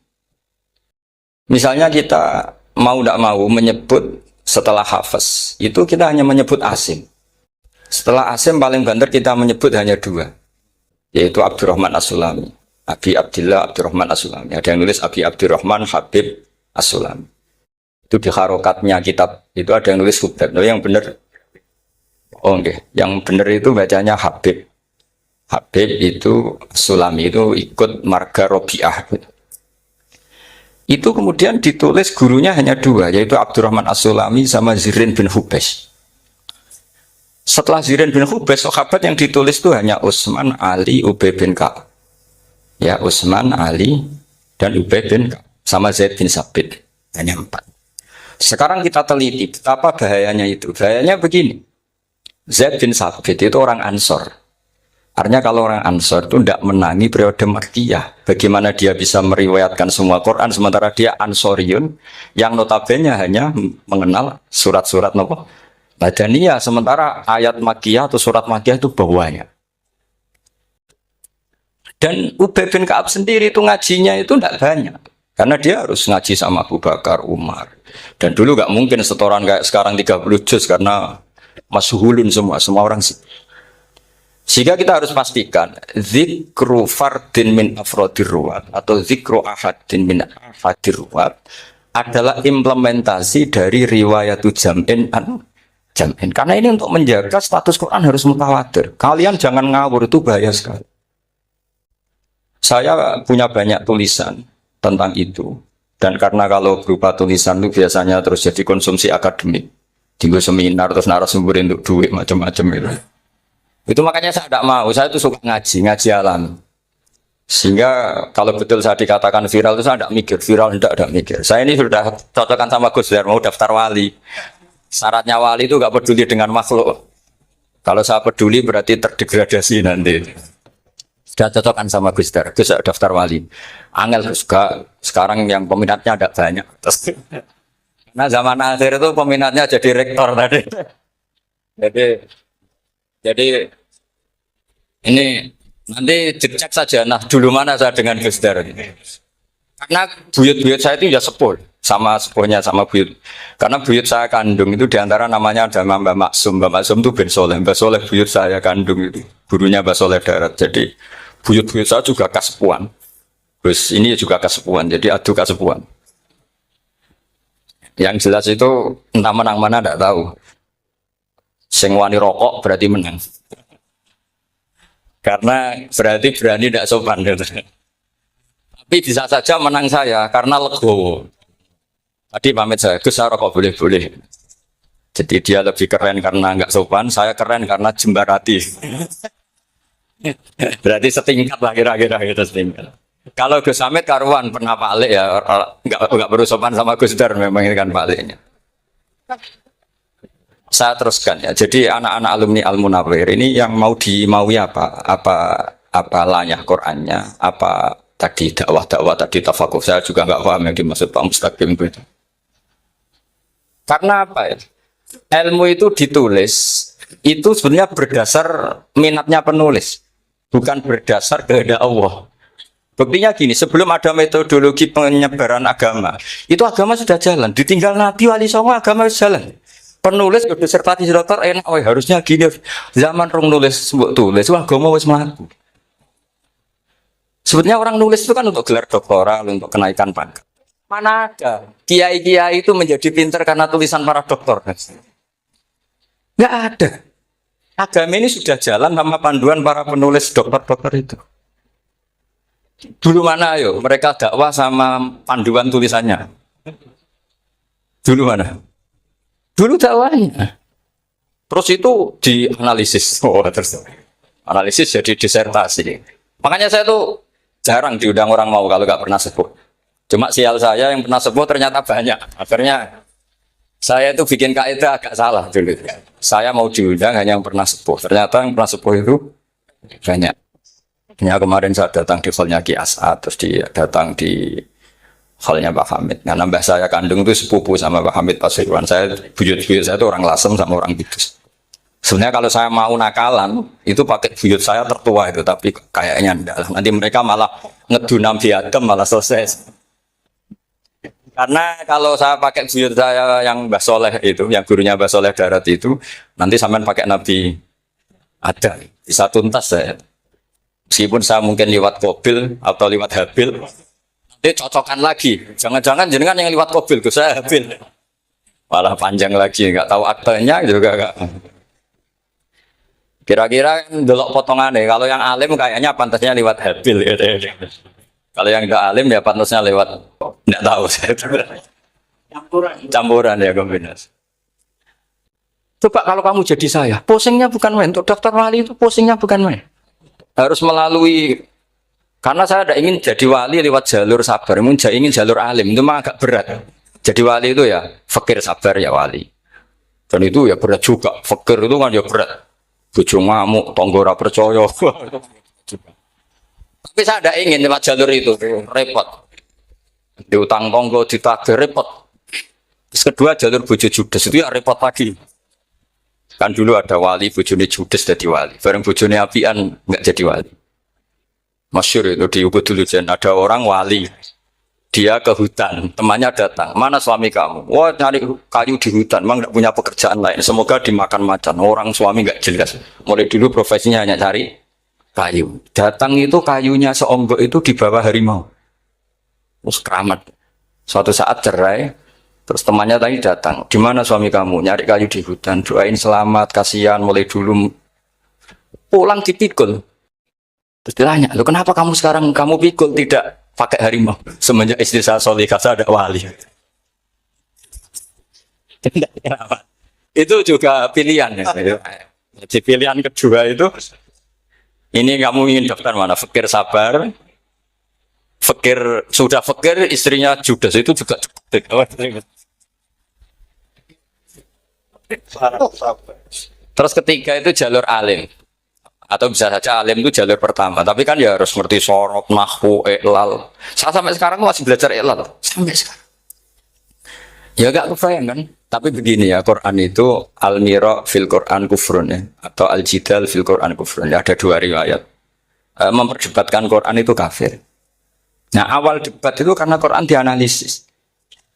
Misalnya kita mau tidak mau menyebut setelah hafaz, itu kita hanya menyebut asim. Setelah asim paling banter kita menyebut hanya dua, yaitu Abdurrahman As-Sulami, Abi Abdillah Abdurrahman As-Sulami. Ada yang nulis Abi Abdurrahman Habib As-Sulami. Itu di harokatnya kitab itu ada yang nulis Hubab. Nah, yang benar, oh enggak, yang benar itu bacanya Habib. Habib itu Sulami itu ikut marga Robi'ah. Itu kemudian ditulis gurunya hanya dua, yaitu Abdurrahman As-Sulami sama Zirin bin Hubes. Setelah Zirin bin Hubes, sahabat yang ditulis itu hanya Utsman, Ali, Ubay bin Ka'ab. Ya, Utsman, Ali, dan Ubay bin Ka'ab. Sama Zaid bin Sabit. Hanya 4. Sekarang kita teliti betapa bahayanya itu. Bahayanya begini. Zaid bin Sabit itu orang Ansor. Artinya kalau orang Ansor itu tidak menangi periode Makkiyah. Bagaimana dia bisa meriwayatkan semua Quran sementara dia Ansoriun yang notabene hanya mengenal surat-surat nopo Madaniyah, sementara ayat Makkiyah atau surat Makkiyah itu bawahnya. Dan Ubay bin Ka'ab sendiri itu ngajinya itu tidak banyak. Karena dia harus ngaji sama Abu Bakar, Umar. Dan dulu nggak mungkin setoran kayak sekarang 30 juz karena masyhulun semua orang sih. Sehingga kita harus pastikan zikru fardin min afrodir ruwat atau zikru ahadin min afadir ruwat adalah implementasi dari riwayatu jam'in an jam'in. Karena ini untuk menjaga status Quran harus mutawatir. Kalian jangan ngawur, itu bahaya sekali. Saya punya banyak tulisan tentang itu. Dan karena kalau berupa tulisan itu biasanya terus jadi konsumsi akademik. Tinggal seminar terus narasumber untuk duit macam-macam itu. Itu makanya saya tidak mau, saya itu suka ngaji alam. Sehingga kalau betul saya dikatakan viral itu saya tidak mikir, viral tidak mikir. Saya ini sudah cocokkan sama Gus Dur, mau daftar wali. Syaratnya wali itu nggak peduli dengan makhluk. Kalau saya peduli berarti terdegradasi nanti. Sudah cocokkan sama Gus Dur, Gus daftar wali. Angel juga, sekarang yang peminatnya ada banyak. Nah zaman akhir itu peminatnya jadi rektor tadi. Jadi ini nanti dicek saja. Nah dulu mana saya dengan Gus Dur? Karena buyut-buyut saya itu ya sepuh sama sepuhnya sama buyut. Karena buyut saya kandung itu diantara namanya ada Mbak Maksum. Mbak Maksum itu bin Soleh. Mbak Soleh buyut saya kandung itu gurunya Mbak Soleh Darat. Jadi buyut-buyut saya juga kasepuan. Terus ini juga kasepuan. Jadi adu kasepuan. Yang jelas itu entah menang mana tidak tahu. Sing wani rokok berarti menang. Karena berarti berani tidak sopan. Tapi bisa saja menang saya karena legowo. Tadi pamit saya, Gus saya rokok boleh-boleh. Jadi dia lebih keren karena nggak sopan, saya keren karena jembarati. Berarti setingkat lah kira-kira gitu setingkat. Kalau Gus Hamid karuan pernah Pak ya, nggak perlu sopan sama Gus Dur memang ini kan Pak Aliknya. Saya teruskan ya. Jadi anak-anak alumni Al-Munawwir ini yang mau dimaui apa lanyah Qur'annya, apa tadi dakwah tadi tafakuh. Saya juga nggak paham yang dimaksud Pak Mustaqim itu. Karena apa ya? Ilmu itu ditulis itu sebenarnya berdasar minatnya penulis, bukan berdasar kehendak Allah. Buktinya gini, sebelum ada metodologi penyebaran agama, itu agama sudah jalan. Ditinggal Nabi Wali Songo agama sudah jalan. Penulis disertasi dokter enak, harusnya gini. Zaman rong nulis tulis, wah agama wis mlaku. Sebetulnya orang nulis itu kan untuk gelar doktoral, untuk kenaikan pangkat. Mana ada kiai-kiai itu menjadi pintar karena tulisan para doktor? Nggak ada. Agama ini sudah jalan sama panduan para penulis dokter-dokter itu. Dulu mana ayo mereka dakwah sama panduan tulisannya? Dulu mana? Dulu dakwahnya. Terus itu dianalisis. Terus analisis jadi disertasi. Makanya saya tuh jarang diundang orang mau kalau nggak pernah sepuh. Cuma sial saya yang pernah sepuh ternyata banyak. Akhirnya saya itu bikin kaidah agak salah dulu. Saya mau diundang hanya yang pernah sepuh. Ternyata yang pernah sepuh itu banyak. Ya, kemarin saya datang di hallnya Ki As'ad, terus datang di hallnya Pak Hamid. Karena mbah saya kandung itu sepupu sama Pak Hamid Pasuruan. Saya buyut-buyut saya itu orang Lasem sama orang Kudus. Sebenarnya kalau saya mau nakalan, itu pakai buyut saya tertua itu, tapi kayaknya enggak lah. Nanti mereka malah ngedu Nabi Adam malah selesai. Karena kalau saya pakai buyut saya yang Mbah Soleh itu, yang gurunya Mbah Soleh Darat itu, nanti sampean pakai Nabi Adam. Bisa tuntas saya. Meskipun saya mungkin lewat Qabil atau lewat Habil, nanti cocokkan lagi. Jangan-jangan jenengan yang lewat Qabil, saya Habil. Malah panjang lagi, nggak tahu aktenya juga nggak. Kira-kira delok potongannya. Kalau yang alim kayaknya pantasnya lewat habil. Gitu. Kalau yang tidak alim ya pantasnya lewat tidak tahu saya. Campuran ya kombinasi. Coba kalau kamu jadi saya, pusingnya bukan main. Untuk daftar wali itu pusingnya bukan main. Harus melalui, karena saya tidak ingin jadi wali lewat jalur sabar, ingin jalur alim itu mah agak berat. Jadi wali itu ya fakir sabar ya wali. Dan itu ya berat juga. Fakir itu kan ya berat. Bojo ngamuk, tonggo ora percaya. Tapi saya tidak ingin lewat jalur itu, repot. Diutang tonggo, ditagih repot. Terus kedua jalur bojo judes itu ya repot lagi. Kan dulu ada wali bojone judes jadi wali. Bareng bojone apian nggak jadi wali. Masyhur itu di Ubud dulu Jen, ada orang wali. Dia ke hutan, temannya datang. Mana suami kamu? Wah, nyari kayu di hutan. Memang nggak punya pekerjaan lain. Semoga dimakan macan. Orang suami nggak jelas. Mulai dulu profesinya hanya cari kayu. Datang itu kayunya seonggok itu di bawah harimau. Terus keramat. Suatu saat cerai. Terus temannya tadi datang. Di mana suami kamu? Nyari kayu di hutan. Doain selamat, kasihan. Mulai dulu pulang dipikul. Terus ditanya, lo kenapa kamu sekarang kamu pikul tidak pakai harimau? Semenjak istri saya solihah saya ada wali. Itu juga pilihan ya. Jadi pilihan kedua itu, ini kamu ingin daftar mana? Fakir sabar, fakir sudah fakir istrinya judes itu juga cukup. Terus ketiga itu jalur alim. Atau bisa saja alim itu jalur pertama, tapi kan ya harus ngerti sorot, nahwu, iklal. Saya sampai sekarang masih belajar iklal, sampai sekarang. Ya gak kebayang kan? Tapi begini ya, Quran itu al-mira fil Quran kufrun ya, atau al-jidal fil Quran kufrun. Ya, ada dua riwayat. Memperdebatkan Quran itu kafir. Nah awal debat itu karena Quran dianalisis.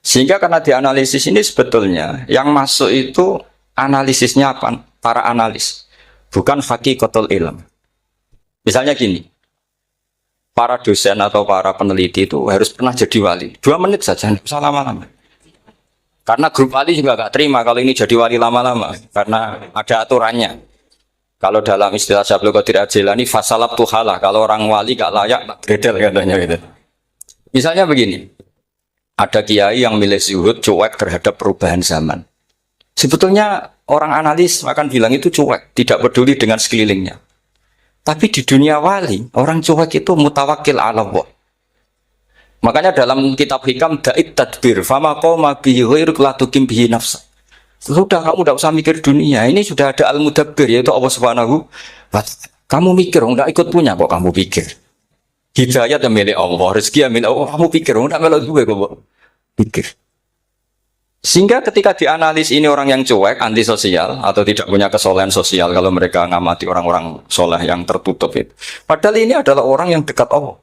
Sehingga karena dianalisis ini sebetulnya yang masuk itu analisisnya apa? Para analis. Bukan hakikatul ilm. Misalnya gini, para dosen atau para peneliti itu harus pernah jadi wali. 2 menit saja, tidak usah lama-lama. Karena grup wali juga gak terima kalau ini jadi wali lama-lama. Karena ada aturannya. Kalau dalam istilah Syaikhul Qadir Al-Jilani, fasalab tuhalah. Kalau orang wali gak layak, tak gredel katanya gitu. Misalnya begini, ada kiai yang milih zuhud, cuek terhadap perubahan zaman. Sebetulnya orang analis akan bilang itu cuek, tidak peduli dengan sekelilingnya. Tapi di dunia wali, orang cuek itu mutawakil ala Allah. Makanya dalam kitab hikam da'id tadbir, fama qoma bihi ghairuk la tuqim bihi nafsa. Sudah kamu tidak usah mikir dunia, ini sudah ada al-mudabbir yaitu Allah Subhanahu wa ta'ala. Kamu mikir, enggak ikut punya kok kamu pikir. Hidayat yang milik Allah, rezeki yang milik Allah, kamu pikir, enggak melok duwe kok pikir. Sehingga ketika dianalisis ini orang yang cuek, antisosial atau tidak punya kesolehan sosial kalau mereka ngamati orang-orang soleh yang tertutup itu. Padahal ini adalah orang yang dekat Allah.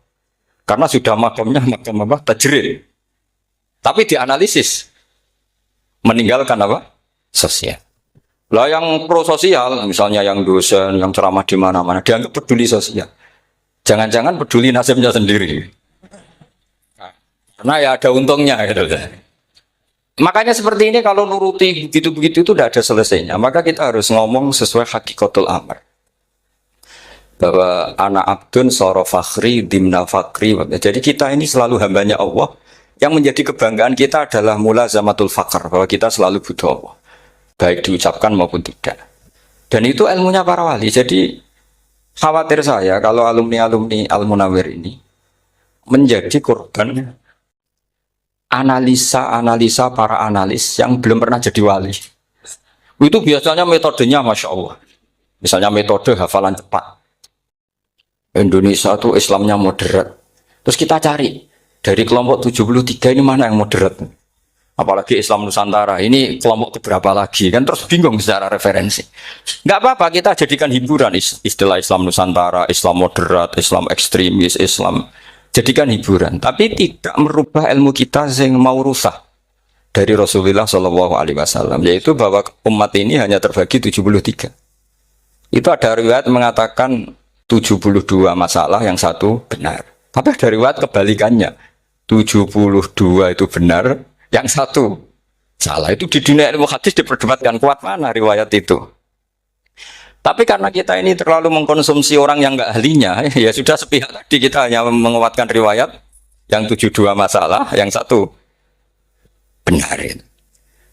Karena sudah makamnya makam apa? Tajrid. Tapi dianalisis meninggalkan apa? Sosial. Lah yang pro sosial, misalnya yang dosen, yang ceramah di mana-mana, dianggap peduli sosial. Jangan-jangan peduli nasibnya sendiri. Karena ya ada untungnya gitu. Makanya seperti ini kalau nuruti begitu-begitu itu tidak ada selesainya. Maka kita harus ngomong sesuai hakikatul amr. Bahwa anak abdun soro fakhri dimna fakri. Jadi kita ini selalu hambanya Allah. Yang menjadi kebanggaan kita adalah mulazamatul fakr. Bahwa kita selalu butuh Allah. Baik diucapkan maupun tidak. Dan itu ilmunya para wali. Jadi khawatir saya kalau alumni-alumni Al-Munawwir ini menjadi korban analisa para analis yang belum pernah jadi wali. Itu biasanya metodenya Masya Allah. Misalnya metode hafalan cepat. Indonesia itu Islamnya moderat. Terus kita cari dari kelompok 73 ini mana yang moderat. Apalagi Islam Nusantara ini kelompok keberapa lagi kan, terus bingung secara referensi. Nggak apa-apa kita jadikan hiburan istilah Islam Nusantara, Islam moderat, Islam ekstremis, Islam. Jadikan hiburan, tapi tidak merubah ilmu kita yang mau rusak dari Rasulullah Shallallahu Alaihi Wasallam, yaitu bahwa umat ini hanya terbagi 73. Itu ada riwayat mengatakan 72 masalah, yang satu benar. Tapi ada riwayat kebalikannya, 72 itu benar, yang satu salah. Itu di dunia ilmu hadis diperdebatkan kuat mana riwayat itu. Tapi karena kita ini terlalu mengkonsumsi orang yang nggak ahlinya, ya sudah sepihak tadi kita hanya menguatkan riwayat yang 72 masalah, yang satu benar.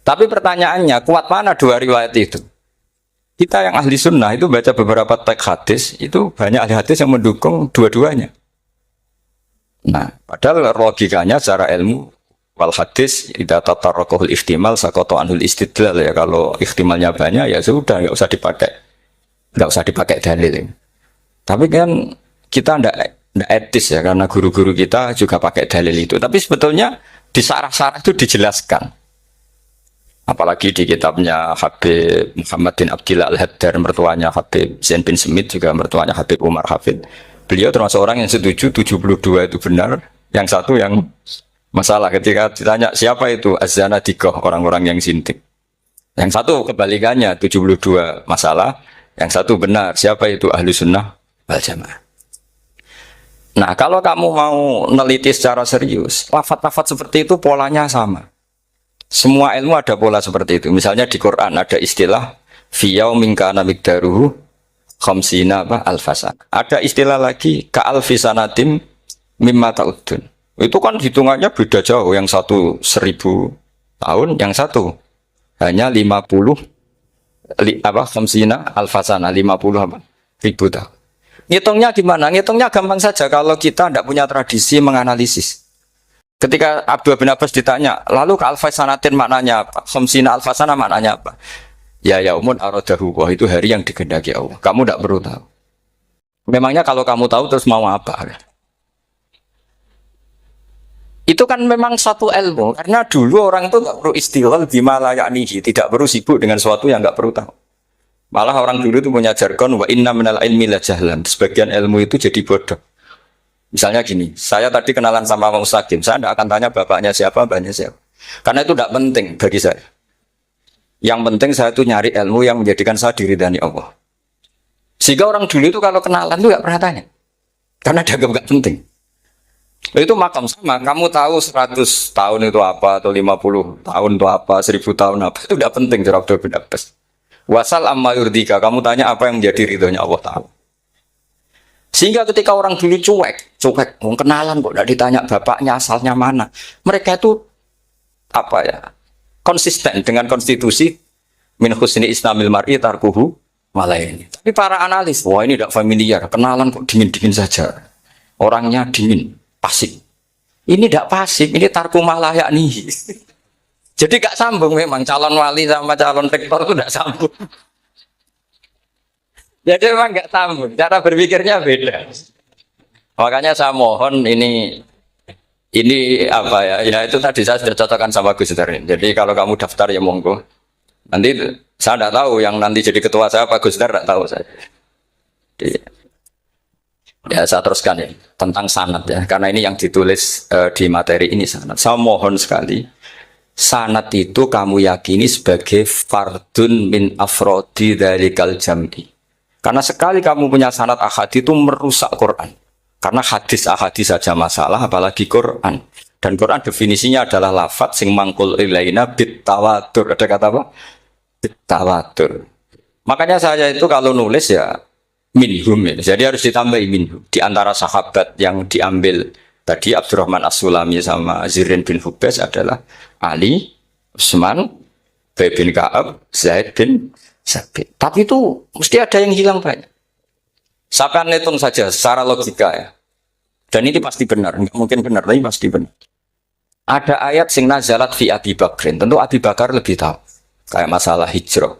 Tapi pertanyaannya, kuat mana dua riwayat itu? Kita yang ahli sunnah itu baca beberapa teks hadis, itu banyak ahli hadis yang mendukung dua-duanya. Nah, padahal logikanya secara ilmu, wal hadis idza tatarraqahul ihtimal saqata anhul istidlal, ya kalau ihtimalnya banyak ya sudah nggak usah dipakai dalil. Tapi kan kita ndak etis ya, karena guru-guru kita juga pakai dalil itu. Tapi sebetulnya di sarah-sarah itu dijelaskan. Apalagi di kitabnya Habib Muhammad bin Abdillah Al-Haddar, mertuanya Habib Zain bin Smith, juga mertuanya Habib Umar Hafid. Beliau termasuk orang yang setuju 72 itu benar, yang satu yang masalah. Ketika ditanya siapa itu Az-Zanadiqah, orang-orang yang sintik. Yang satu kebalikannya, 72 masalah, yang satu benar, siapa itu Ahlu Sunnah wal Jamaah. Nah, kalau kamu mau neliti secara serius, lafaz-lafaz seperti itu polanya sama. Semua ilmu ada pola seperti itu. Misalnya di Quran ada istilah fi yaumin kana miqdaruhu khamsina alfasan. Ada istilah lagi ka'alfisanatim mimma ta'udun. Itu kan hitungannya beda jauh. Yang satu 1000 tahun, yang satu hanya 50 khamsina alfasana, 50 ribu tahun. Ngitungnya gimana? Ngitungnya gampang saja kalau kita tidak punya tradisi menganalisis. Ketika Abdullah bin Abbas ditanya, lalu ke alfasanatin maknanya apa? Khamsina alfasana maknanya apa? Ya yaumun aradahu, wah itu hari yang dikehendaki Allah. Kamu tidak perlu tahu. Memangnya kalau kamu tahu terus mau apa? Itu kan memang satu ilmu. Karena dulu orang itu tidak perlu istighfar bima la ya'nihi, tidak perlu sibuk dengan sesuatu yang tidak perlu tahu. Malah orang dulu itu punya jargon wa inna minal ilmi la jahlan. Sebagian ilmu itu jadi bodoh. Misalnya gini, saya tadi kenalan sama Pak Mustaqim, saya tidak akan tanya bapaknya siapa, mbaknya siapa. Karena itu tidak penting bagi saya. Yang penting saya itu nyari ilmu yang menjadikan saya diridani Allah. Sehingga orang dulu itu kalau kenalan itu tidak pernah tanya. Karena dianggap nggak penting. Itu makam sama, kamu tahu 100 tahun itu apa, atau 50 tahun itu apa, 1000 tahun apa, itu tidak penting, Jurab bin Abbas. Wasal amma yurdika, kamu tanya apa yang menjadi ridhonya Allah Ta'ala. Sehingga ketika orang dulu cuek, mau kenalan kok tidak ditanya bapaknya asalnya mana. Mereka itu apa ya? Konsisten dengan konstitusi min husni islamil mar'i tarkuhu malaini. Tapi para analis, wah ini tidak familiar, kenalan kok dingin-dingin saja. Orangnya dingin, pasif. Ini tidak pasif, ini tarku malah yakni. Jadi gak sambung memang calon wali sama calon rektor itu tidak sambung. Jadi memang nggak sambung, cara berpikirnya beda. Makanya saya mohon ini apa ya? Ya itu tadi saya sudah cocokkan sama Gus Darin. Jadi kalau kamu daftar ya monggo. Nanti saya tidak tahu yang nanti jadi ketua saya Pak Gus Dar, tidak tahu saya. Jadi, ya saya teruskan ya tentang sanad ya, karena ini yang ditulis di materi ini sanad. Saya mohon sekali, sanad itu kamu yakini sebagai fardun min afrodi dzalikal jam'i. Karena sekali kamu punya sanad ahad itu merusak Quran. Karena hadis ahadis saja masalah, apalagi Quran. Dan Quran definisinya adalah lafadz sing mangkul ilaina bit tawatur. Ada kata apa? Bit tawatur. Makanya saya itu kalau nulis ya minhum ya. Jadi harus ditambahi minhum. Di antara sahabat yang diambil tadi Abdurrahman As-Sulami sama Zirin bin Hubes adalah Ali, Utsman, Ubay bin Ka'ab, Zaid bin Sabit. Tapi itu mesti ada yang hilang banyak. Saya hitung saja secara logika ya. Dan ini pasti benar, nggak mungkin benar, tapi pasti benar. Ada ayat sing nazalat fi Abi Bakrin. Tentu Abi Bakar lebih tahu. Kayak masalah hijrah.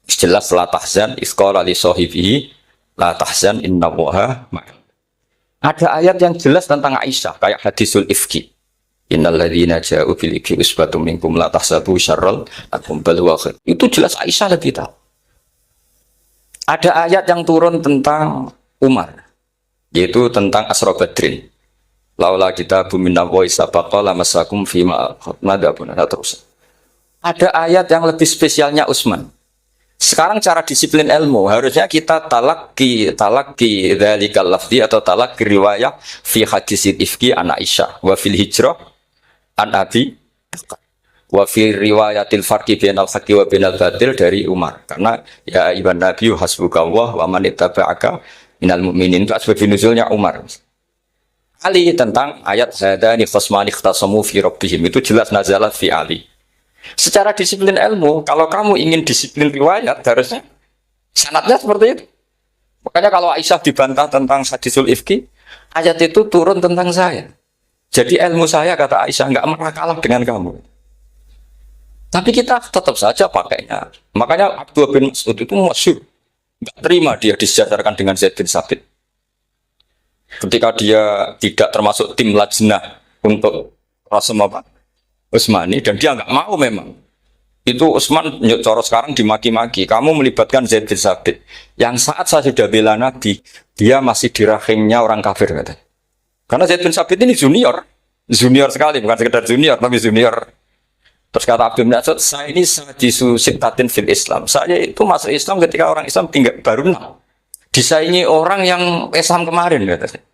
Jelas la tahzan isqala li sahibihi la tahzan innallaha ma'ana. Ada ayat yang jelas tentang Aisyah kayak hadisul ifki. Innalladzina ja'u bil ifki usbatum minkum la tahsabu syarral lakum bal huwa khair. Itu jelas Aisyah lebih tahu. Ada ayat yang turun tentang Umar, yaitu tentang Asra Badrin. Laula kita buminna wa isabaqa lamasakum fima nadabun terus. Ada ayat yang lebih spesialnya Utsman. Sekarang cara disiplin ilmu harusnya kita talaqi dzalikal lafzi atau talaqi riwayah fi hadisil ifki an Aisyah wa fil hijrah an Abi Bakar. Wa fi riwayatil farqi bainal haqqi wa bainal batil dari Umar. Karena ya ibn Nabi hasbukallah wa man ittaba'aka minal mu'minin, itu asbab nuzulnya Umar. Ali tentang ayat hadani khasmani ikhtasamu fi rabbihim, itu jelas nazalat fi Ali. Secara disiplin ilmu, kalau kamu ingin disiplin riwayat harusnya sanadnya seperti itu. Makanya kalau Aisyah dibantah tentang hadisul ifki, ayat itu turun tentang saya. Jadi ilmu saya, kata Aisyah, nggak pernah kalah dengan kamu. Tapi kita tetap saja pakainya. Makanya Abdullah bin Mas'ud itu masyhur, nggak terima dia disejajarkan dengan Zaid bin Sabit. Ketika dia tidak termasuk tim lajnah untuk Rasul Utsmani, dan dia nggak mau memang. Itu Utsman coro sekarang dimaki-maki. Kamu melibatkan Zaid bin Sabit. Yang saat saya sudah bela Nabi, dia masih di rahimnya orang kafir, katanya. Karena Zaid bin Sabit ini junior sekali, bukan sekedar junior, tapi junior. Terus kata Abdul bin Mas'ud, saya ini sadisu sittatin fil Islam. Saya itu masuk Islam ketika orang Islam tinggal baru 6. Disaingi orang yang Islam kemarin, katanya.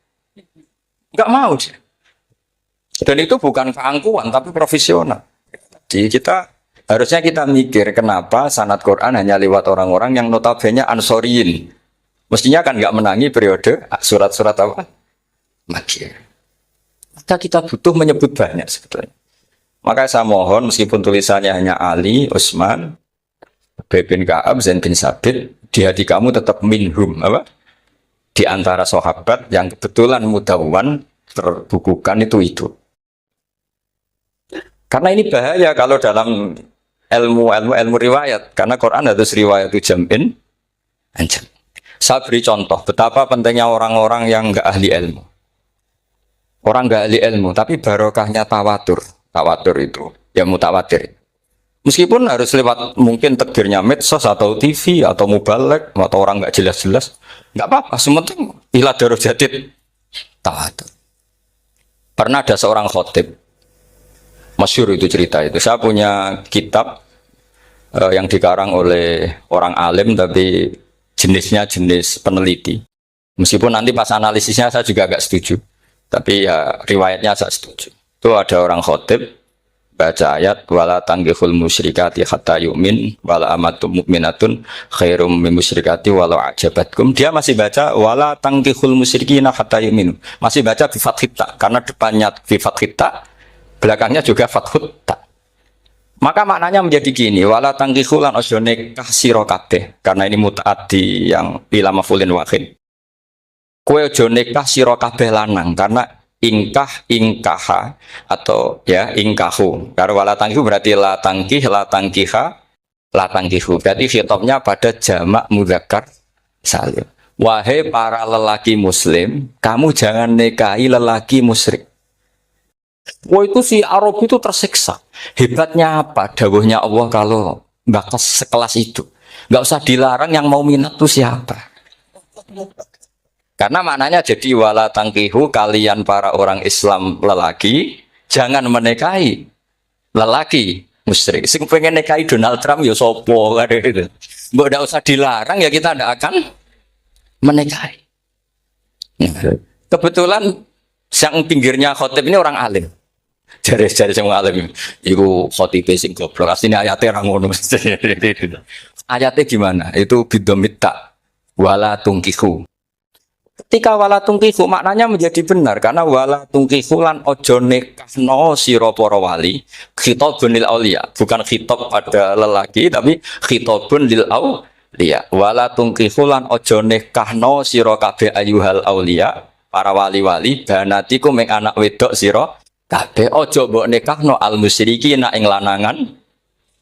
Nggak mau dia. Dan itu bukan keangkuhan, tapi profesional. Jadi harusnya kita mikir kenapa sanad Quran hanya lewat orang-orang yang notabene ansoriyin. Mestinya kan nggak menangi periode surat-surat apa? Makkiyah. Maka kita butuh menyebut banyak sebetulnya. Maka saya mohon meskipun tulisannya hanya Ali, Utsman, Ubay bin Ka'ab, Zaid bin Sabit, di hati kamu tetap minhum, apa? Di antara sahabat yang kebetulan mudawwan terbukukan itu. Karena ini bahaya kalau dalam ilmu riwayat, karena Quran harus riwayat itu jam'in anjam. Saya beri contoh betapa pentingnya orang-orang yang nggak ahli ilmu. Orang nggak ahli ilmu, tapi barokahnya tawatur itu ya mutawatir. Meskipun harus lewat mungkin tegirnya medsos atau TV atau mubalek atau orang nggak jelas-jelas, nggak apa-apa. Sementing ila darajatid tawatur. Pernah ada seorang khotib, masyhur itu cerita itu. Saya punya kitab yang dikarang oleh orang alim, tapi jenisnya jenis peneliti. Meskipun nanti pas analisisnya saya juga agak setuju, tapi ya riwayatnya saya setuju. Itu ada orang khotib baca ayat wala tanggihul musyrikati hatta yu'min wala amatum mu'minatun khairum min musyrikati walau ajabatkum. Dia masih baca wala tanggihul musyrikina hatta yu'min. Masih baca bi fathita karena depannya bi fathita, belakangnya juga fathut ta. Maka maknanya menjadi gini, wala tanggihul lan ojo nikah sira kabeh, karena ini mutaaddi yang ila mafulin wahid. Kowe ojo nikah sira kabeh lanang, karena ingkaha atau ya ingkahu. Karena wala tangkihu berarti la tangkih, la tangkiha, la tangkihu. Berarti khitabnya pada jamak mudzakkar salim. Wahai para lelaki muslim, kamu jangan nikahi lelaki musyrik. Wah, itu si Arab itu tersiksa. Hebatnya apa? Dawuhnya Allah kalau bakas sekelas itu. Nggak usah dilarang, yang mau minat tuh siapa? Karena maknanya jadi wala tangkihu, kalian para orang Islam lelaki jangan menikahi lelaki musyrik. Sing pengen nikahi Donald Trump ya sopo gitu. Mbok ndak usah dilarang ya kita ndak akan menikahi. Kebetulan yang pinggirnya khotib ini orang alim. Jari semua alim. Iku khotib sing goblok. Asline ayate ra ngono. Ayatnya gimana? Itu bidomitta wala tungkihu. Ketika wala tungkihu maknanya menjadi benar karena wala tungkihu lan ojo nikahno sira para wali khitabun lil auliya, bukan khitab pada lelaki tapi khitabun lil auliya. Wala tungkihu lan ojo nikahno sira kabeh ayuhal auliya, para wali-wali banatiku mek anak wedok sira kabeh, ojo mbok nikahno al musyriki ing lanangan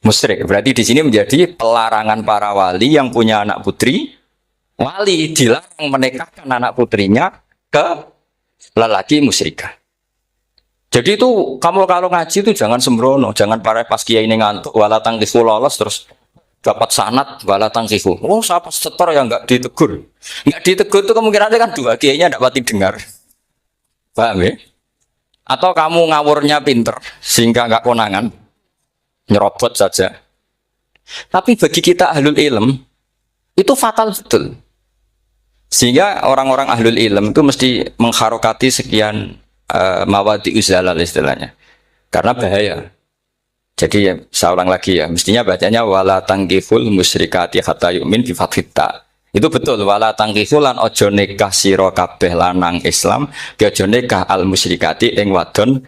musyrik. Berarti di sini menjadi pelarangan para wali yang punya anak putri. Wali dilarang menikahkan anak putrinya ke lelaki musyrikah. Jadi itu kamu kalau ngaji itu jangan sembrono, jangan pas kiai ini ngantuk wala tangkihu lolos terus dapat sanad wala tangkihu. Oh, siapa setor yang enggak ditegur? Enggak ditegur itu kemungkinannya kan dua kiainya enggak pati dengar. Paham ya? Atau kamu ngawurnya pinter sehingga enggak konangan, nyerobot saja. Tapi bagi kita ahlul ilm itu fatal betul. Sehingga orang-orang ahlul ilm itu mesti mengharokati sekian mawadi uzalal istilahnya. Karena bahaya. Jadi ya, saya ulang lagi ya, mestinya bacanya wala tangkihul musyrikati hatta yu'min bi fathit ta. Itu betul, wala tangkihul lan ojo nikah sira kabeh lanang Islam, ke ojo nikah al musyrikati ing wadon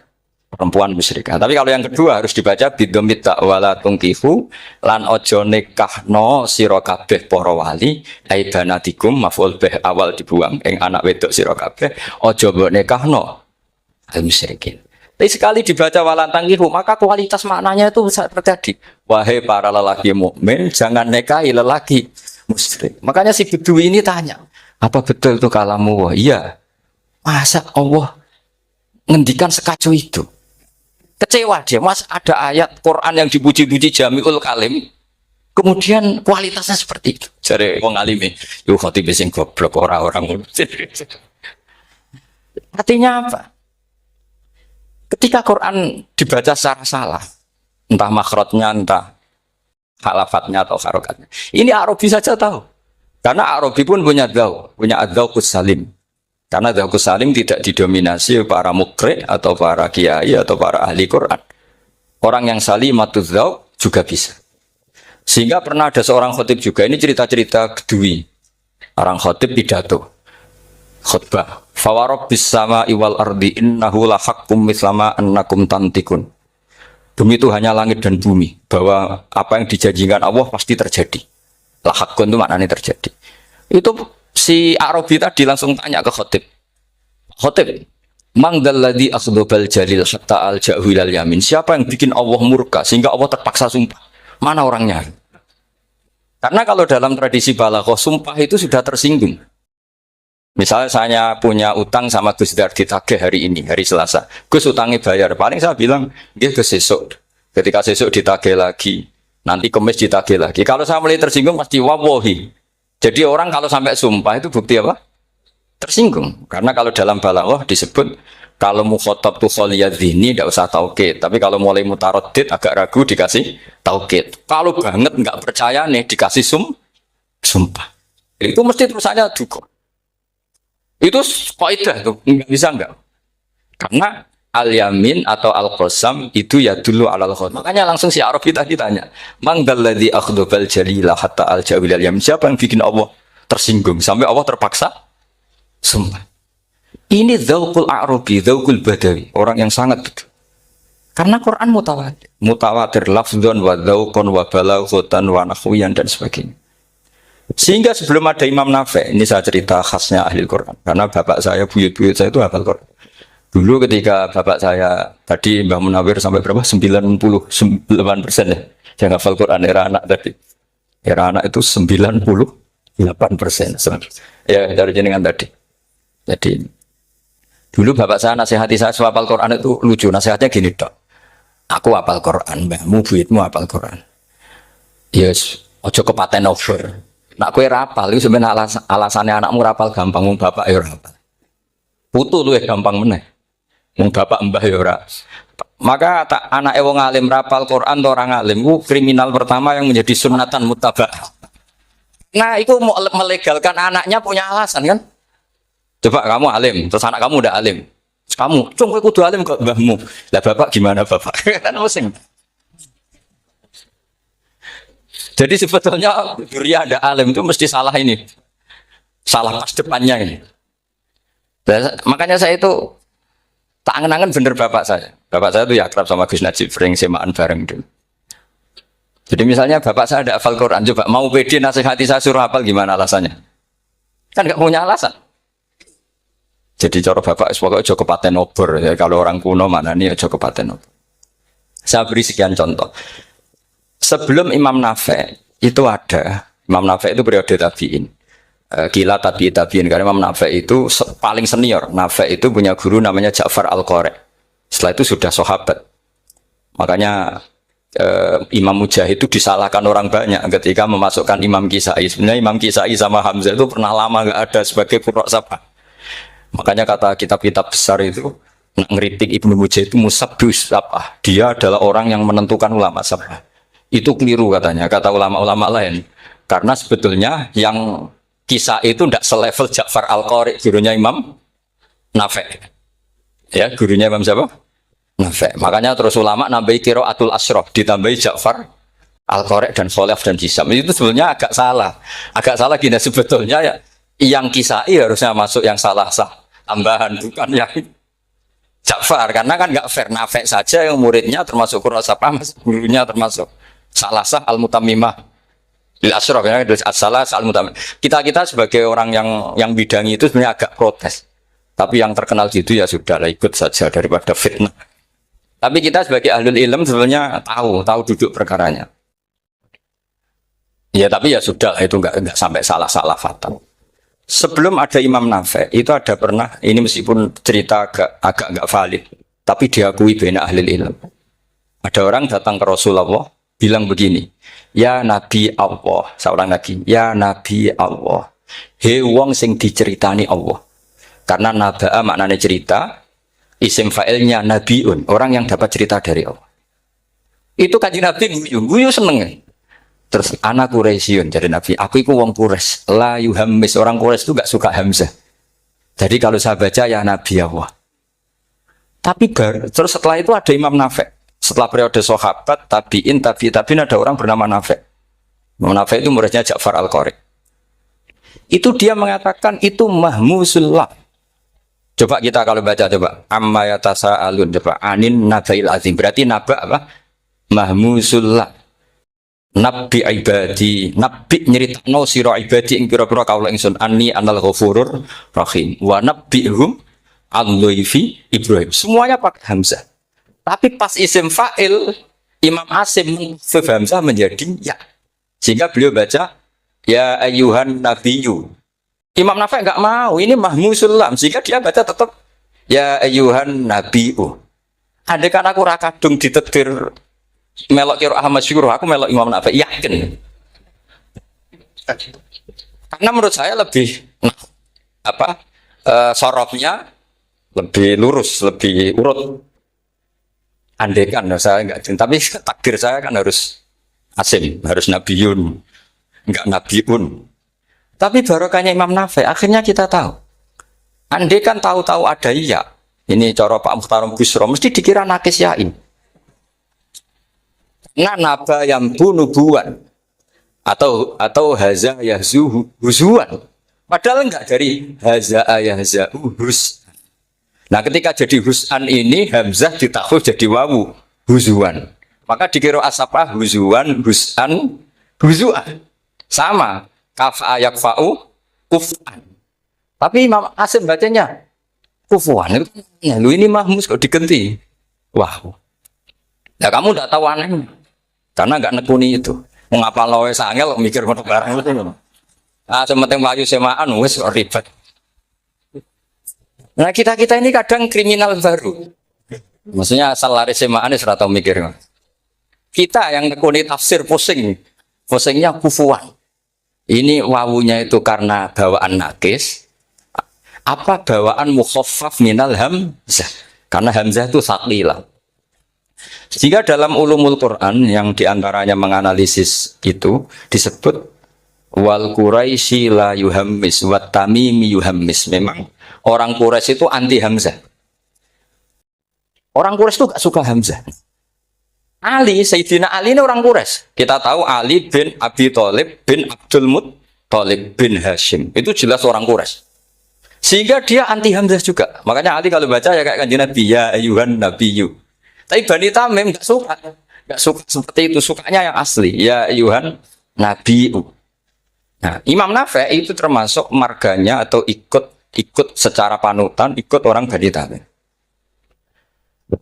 perempuan musyrikah. Tapi kalau yang kedua harus dibaca bidomit ta wala tangkihu lan ojo nikahno sira kabeh para wali ai banatikum maf'ul bih awal dibuang ing anak wedok sira kabeh ojo mbok nikahno al musyrikin. Tapi sekali dibaca walantang itu, maka kualitas maknanya itu terjadi. Wahai para lelaki mukmin, jangan nikahi lelaki musyrik. Makanya si Bedui ini tanya, apa betul itu kalamu? Wah, iya. Masa Allah ngendikan sekacau itu? Kecewa dia, mas ada ayat Quran yang dipuji-puji Jamiul Kalim, kemudian kualitasnya seperti itu. Jadi wong alime, yo khotib sing goblok orang-orang. Artinya apa? Ketika Quran dibaca secara salah, entah makhrajnya, entah halafatnya atau harokatnya, ini Arabi saja tahu. Karena Arabi pun punya adzauqus salim. Karena adzauqus salim tidak didominasi para mukri atau para kiai atau para ahli Quran. Orang yang salimatuz dzauq juga bisa. Sehingga pernah ada seorang khotib juga, ini cerita-cerita Bedui. Orang khotib pidato. Khutbah fawarabbis sama'i wal ardi innahu lahaqqum mislama annakum tantikun. Demi itu hanya langit dan bumi, bahwa apa yang dijanjikan Allah pasti terjadi. Lahaqqun itu maknanya terjadi. Itu si Arabi tadi langsung tanya ke khotib. Khotib, mang dalladzi akhdhabal jalil hatta al-ja'hu ilal yamin. Siapa yang bikin Allah murka sehingga Allah terpaksa sumpah? Mana orangnya? Karena kalau dalam tradisi balaghah sumpah itu sudah tersinggung. Misalnya saya punya utang sama Gus Dar ditagih hari ini, hari Selasa. Gus utangnya bayar. Paling saya bilang, dia ke sesuk. Ketika sesuk ditagih lagi, nanti Kamis ditagih lagi. Kalau saya mulai tersinggung pasti wawahi. Jadi orang kalau sampai sumpah itu bukti apa? Tersinggung. Karena kalau dalam balaghah disebut kalau mukhatab tu kholiyadzini tidak usah taukid. Tapi kalau mulai mutaroddid agak ragu dikasih taukid. Kalau banget nggak percaya nih dikasih sumpah. Itu mesti terusannya duga. Itu kaidah tuh, nggak bisa nggak? Karena al-yamin atau al-qasam itu ya dulu alal khot. Makanya langsung si Arabi tadi tanya, mang dalladzi akhdhabal jalila hatta al-jawil al-yamin. Siapa yang bikin Allah tersinggung sampai Allah terpaksa sumpah? Ini dzauqul Arabi, dzauqul Badawi, orang yang sangat betul. Karena Quran mutawatir lafdzon wa dzauqon wa balaghatan wa nahwiyan dan sebagainya. Sehingga sebelum ada Imam Nafi', ini saya cerita khasnya ahli Quran. Karena bapak saya, buyut-buyut saya itu hafal Quran. Dulu ketika bapak saya, tadi Mbah Munawir sampai berapa? 99% ya. Yang hafal Quran, era anak tadi. Era anak itu 98%. Ya, dari jenengan tadi. Jadi, dulu bapak saya nasihati saya hafal Quran itu lucu. Nasihatnya gini, Dok. Aku hafal Quran, mbahmu, buyutmu hafal Quran. Yes, ojo kepaten over. Nak kue rapal, itu sebenarnya alasannya anakmu rapal gampang, mung bapak ya rapal. Putu lu ya gampang meneh, mung bapak mbah ya ora. Maka anak wong alim rapal Quran atau orang alim, itu kriminal pertama yang menjadi sunatan mutabak. Nah itu mau melegalkan anaknya punya alasan kan? Coba kamu alim, terus anak kamu udah alim, terus kamu, cung kowe kudu alim kok mbahmu. Lah bapak gimana bapak? Kan pusing. Jadi sebetulnya duriya ada alim itu mesti salah ini. Salah pas depannya ini. Dan makanya saya itu tak angen-angen bener bapak saya. Bapak saya itu ya akrab sama Gus Najib, sering semaan bareng dulu. Jadi misalnya bapak saya ada hafal Quran, coba mau pede nasihati saya suruh hafal gimana alasannya? Kan nggak punya alasan. Jadi cara bapak pokoknya ojo kepaten obor. Ya, kalau orang kuno mana nih ojo kepaten obor. Saya beri sekian contoh. Sebelum Imam Nafi' itu ada, Imam Nafi' itu periode tabi'in. Gila tabi'in, karena Imam Nafi' itu paling senior. Nafi' itu punya guru namanya Ja'far Al-Qari. Setelah itu sudah sahabat. Makanya Imam Mujahid itu disalahkan orang banyak ketika memasukkan Imam Kisai. Sebenarnya Imam Kisai sama Hamzah itu pernah lama nggak ada sebagai qurra' sab'ah. Makanya kata kitab-kitab besar itu ngeritik Ibnu Mujahid itu musabbus sab'ah. Dia adalah orang yang menentukan ulama sab'ah. Itu keliru katanya, kata ulama-ulama lain. Karena sebetulnya yang kisah itu tidak selevel Ja'far Al-Qari, gurunya Imam Nafi'. Ya, gurunya Imam siapa? Nafi'. Makanya terus ulama nambahi qiraatul asyraf, ditambahi Ja'far, Al-Qari' dan Khalaf dan Hisam. Itu sebenarnya agak salah. Agak salah gini sebetulnya ya. Yang Kisai harusnya masuk yang salah sah tambahan, bukan yang Ja'far, karena kan nggak fair. Nafi' saja yang muridnya termasuk Qurra Sab'ah, gurunya termasuk salah sah al-mutammimah lil asyraf ya, as-salah al-mutammimah. Kita sebagai orang yang bidangi itu sebenarnya agak protes. Tapi yang terkenal gitu ya sudah lah, ikut saja daripada fitnah. Tapi kita sebagai ahlul ilm sebenarnya tahu duduk perkaranya. Ya tapi ya sudah lah, itu nggak sampai salah fatal. Sebelum ada Imam Nafi' itu ada pernah, ini meskipun cerita agak nggak valid, tapi diakui bena ahlul ilm. Ada orang datang ke Rasulullah bilang begini, ya Nabi Allah, seorang lagi, ya Nabi Allah, he wong sing diceritani Allah. Karena naba'a maknanya cerita, isim fa'ilnya nabiun, orang yang dapat cerita dari Allah. Itu kanjeng Nabi guyu seneng. Terus anak Quraisyun jadi Nabi, aku itu wong Quraisy, la yuhammis, orang Quraisy itu gak suka hamzah. Jadi kalau saya baca ya Nabi Allah. Tapi terus setelah itu ada Imam Nafi'. Setelah periode sahabat, tabi'in ada orang bernama Nafi'. Imam Nafi' itu muridnya Ja'far Al-Qari'. Itu dia mengatakan itu mahmusullah. Coba kita kalau baca coba amma yatasaalun, coba anin nabail azim. Berarti naba apa? Mahmusullah. Nabi ibadi, nabi nyeritakno sira ibadi ing pira-pira kaula ingsun anni anal ghafurur rahim wa nabbihum al-dhaifi Ibrahim. Semuanya pakai hamzah. Tapi pas isim fa'il, Imam Asim menghafif hamzah menjadi ya. Sehingga beliau baca, ya ayyuhan nabiyyu. Imam Nafi' enggak mau, ini mahmusul lam. Sehingga dia baca tetap, ya ayyuhan nabiyyu. Andai kan aku rakadung ditetir melok kira Ahmad Syukur, aku melok Imam Nafi', yakin. Karena menurut saya lebih, sorofnya lebih lurus, lebih urut. Andekan saya enggak, tapi takdir saya kan harus Asim, harus Nabiyun, enggak Nabiun. Tapi barokahnya Imam Nafi', akhirnya kita tahu. Andekan tahu-tahu ada iya, ini cara Pak Mukhtarom Busro, mesti dikira nakis yain. Nah naba yang bunubuan atau haza yahzu huzuan. Padahal enggak dari haza yahza hus. Nah ketika jadi hus'an ini hamzah ditakhuf jadi wawu huzuan. Maka dikira asapah huzuan, hus'an, huzuan. Sama kafa yakfa'u kuf'an. Tapi Imam Asim bacanya kufuan. Lu ini mahmus kok digenti. Wah. Ya kamu enggak tahu aneh. Karena enggak nekuni itu. Mengapa lawe sangel mikir ngono barang itu. Ah sementing wayu semaan wis ribet. Nah kita ini kadang kriminal baru. Maksudnya asal lari semaan ora tau mikir. Kita yang nekuni tafsir pusingnya kufuan. Ini wawunya itu karena bawaan nakis. Apa bawaan mukhaffaf minal hamzah? Karena hamzah itu saqilah. Jika dalam ulumul Quran yang diantaranya menganalisis itu disebut wal Quraisy la yuhammis wat tamimi yuhammis. Memang orang Quraisy itu anti hamzah. Orang Quraisy itu gak suka hamzah. Ali, Sayyidina Ali ini orang Quraisy. Kita tahu Ali bin Abi Thalib bin Abdul Muttalib bin Hashim. Itu jelas orang Quraisy. Sehingga dia anti hamzah juga. Makanya Ali kalau baca ya kayak kanjeng Nabi, ya ayyuhan nabiyyu. Tapi Bani Tamim enggak suka seperti itu, sukanya yang asli, ya ayyuhan nabiyyu. Nah, Imam Nafi' itu termasuk marganya atau ikut secara panutan, ikut orang Bani Tamim.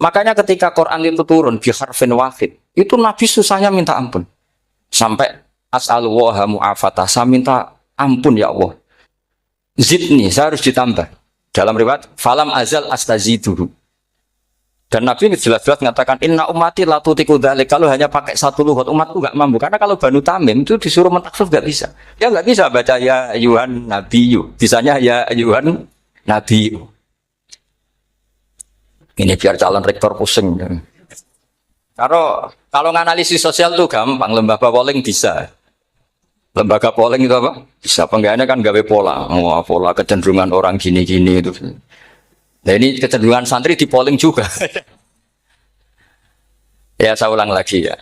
Makanya ketika Quran itu turun bi harfin wahid, itu Nabi susahnya minta ampun. Sampai as'alullaha mu'afatah, saya minta ampun ya Allah. Zidni, saya harus ditambah. Dalam riwayat, falam azal astaziduhu. Dan Nabi jelas-jelas mengatakan, inna ummati la tutiku dzalik. Kalau hanya pakai satu lughat umatku enggak mampu. Karena kalau Banu Tamim itu disuruh mentaksuf enggak bisa. Dia enggak bisa baca ya ayyuhan nabiyyu. Bisanya ya ayyuhan nabiyyu. Ini biar calon rektor pusing. Kalau nganalisis sosial tuh gampang, lembaga polling bisa. Lembaga polling itu apa? Bisa, penggawaannya kan gawe pola. Oh, pola kecenderungan orang gini-gini itu. Nah ini kecenderungan santri di polling juga. Ya saya ulang lagi ya.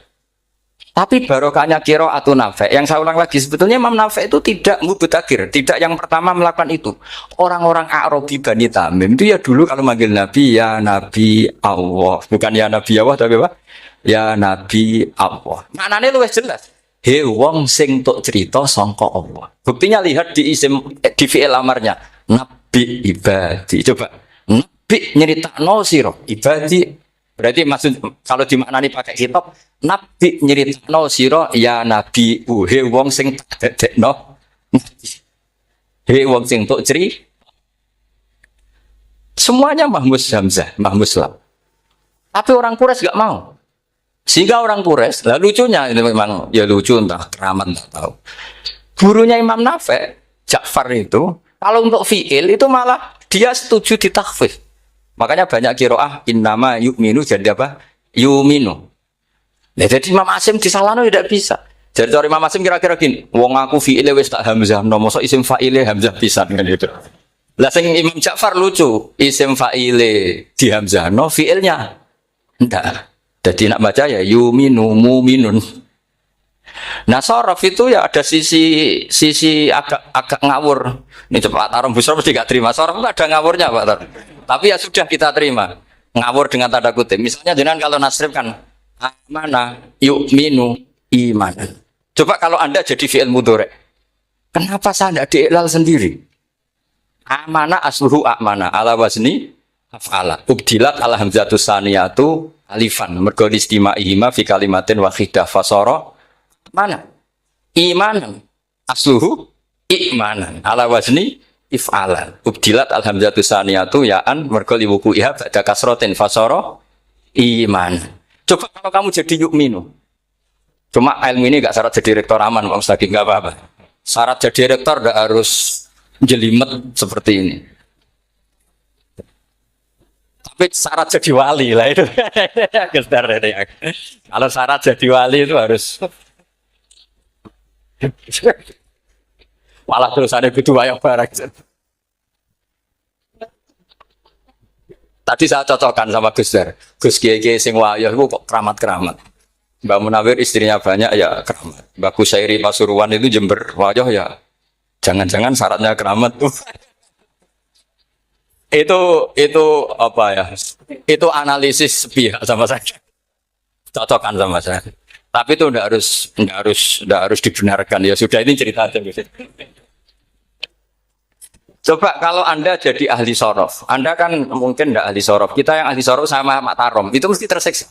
Tapi barokahnya qiraatun Nafi'. Yang saya ulang lagi, sebetulnya Imam Nafi' itu tidak mubtagir, tidak yang pertama melakukan itu. Orang-orang Arabi Bani Tamim itu ya dulu kalau manggil Nabi ya Nabi Allah, bukan ya Nabi Allah tapi apa? Ya Nabi Allah. Maknanya luwih jelas. He wong sing tok cerita sangka Allah. Buktinya lihat di isim di fi'il amarnya. Nabi ibadi. Coba. Nabi nyeritakno sira ibadi. Berarti maksud kalau dimaknani pakai kitab, Nabi nyeritakno sira ya Nabi he wong sing dadekno. He wong sing tok ceri. Semuanya mahmus hamzah, mahmus lam. Tapi orang Quraisy enggak mau. Sehingga orang Quraisy, lah lucunya ini memang ya lucu entah keramat enggak tahu. Gurunya Imam Nafi', Ja'far itu, kalau untuk fi'il itu malah dia setuju ditakhfif. Makanya banyak qiraah innama yu'minu jadi apa? Yu'minu. Nah, jadi Imam Asim disalahno tidak bisa. Jadi dari Imam Asim kira-kira gini, wong aku fi'ile wis tak hamzah, no mosok isim fa'ile hamzah pisan kan itu. Lah sing Imam Ja'far lucu, isim fa'ile di hamzah, no fi'ilnya ndak. Jadi nak baca ya yu'minu mu'minun. Nah sorof itu ya ada sisi agak ngawur. Ini coba Pak Tarom Busro mesti gak terima. Sorof itu ada ngawurnya Pak Tarom. Tapi ya sudah kita terima. Ngawur dengan tanda kutip. Misalnya jenengan kalau nasrif kan amana yu'minu imanan. Coba kalau Anda jadi fi'il mudhari'. Kenapa saya tidak diiklal sendiri? Amana asluhu amana ala wazni af'ala. Ubdilat ala hamzatus saniyatu alifan. Mergo istima'ihima fi kalimatin wahidah fasara mana? Imanan. Asluhu imanan. Ala wazni if'alan. Ubdilat alhamdulillah saniyatu ya'an mergo liwuku'iha ba'da kasrotin fasara iman. Coba kalau kamu jadi yu'minu. Cuma ilmu ini gak syarat jadi rektor aman Pak Mustaqim, gak apa-apa. Syarat jadi rektor gak harus jelimet seperti ini. Tapi syarat jadi wali lah itu. Kalau syarat jadi wali itu harus malah terusannya gitu wayang barang. Tadi saya cocokkan sama Gus Dar. Gus Kiai sing wayah itu kok keramat-keramat. Mbak Munawir istrinya banyak ya keramat. Mbak Kusairi Pasuruan itu Jember wayah ya. Jangan-jangan syaratnya keramat tuh. itu apa ya? Itu analisis sepihak sama saya. Cocokkan sama saya. Tapi itu tidak harus dibenarkan ya sudah ini cerita aja. Coba kalau Anda jadi ahli sorof, Anda kan mungkin tidak ahli sorof. Kita yang ahli sorof sama Mak Tarom itu mesti tersiksa.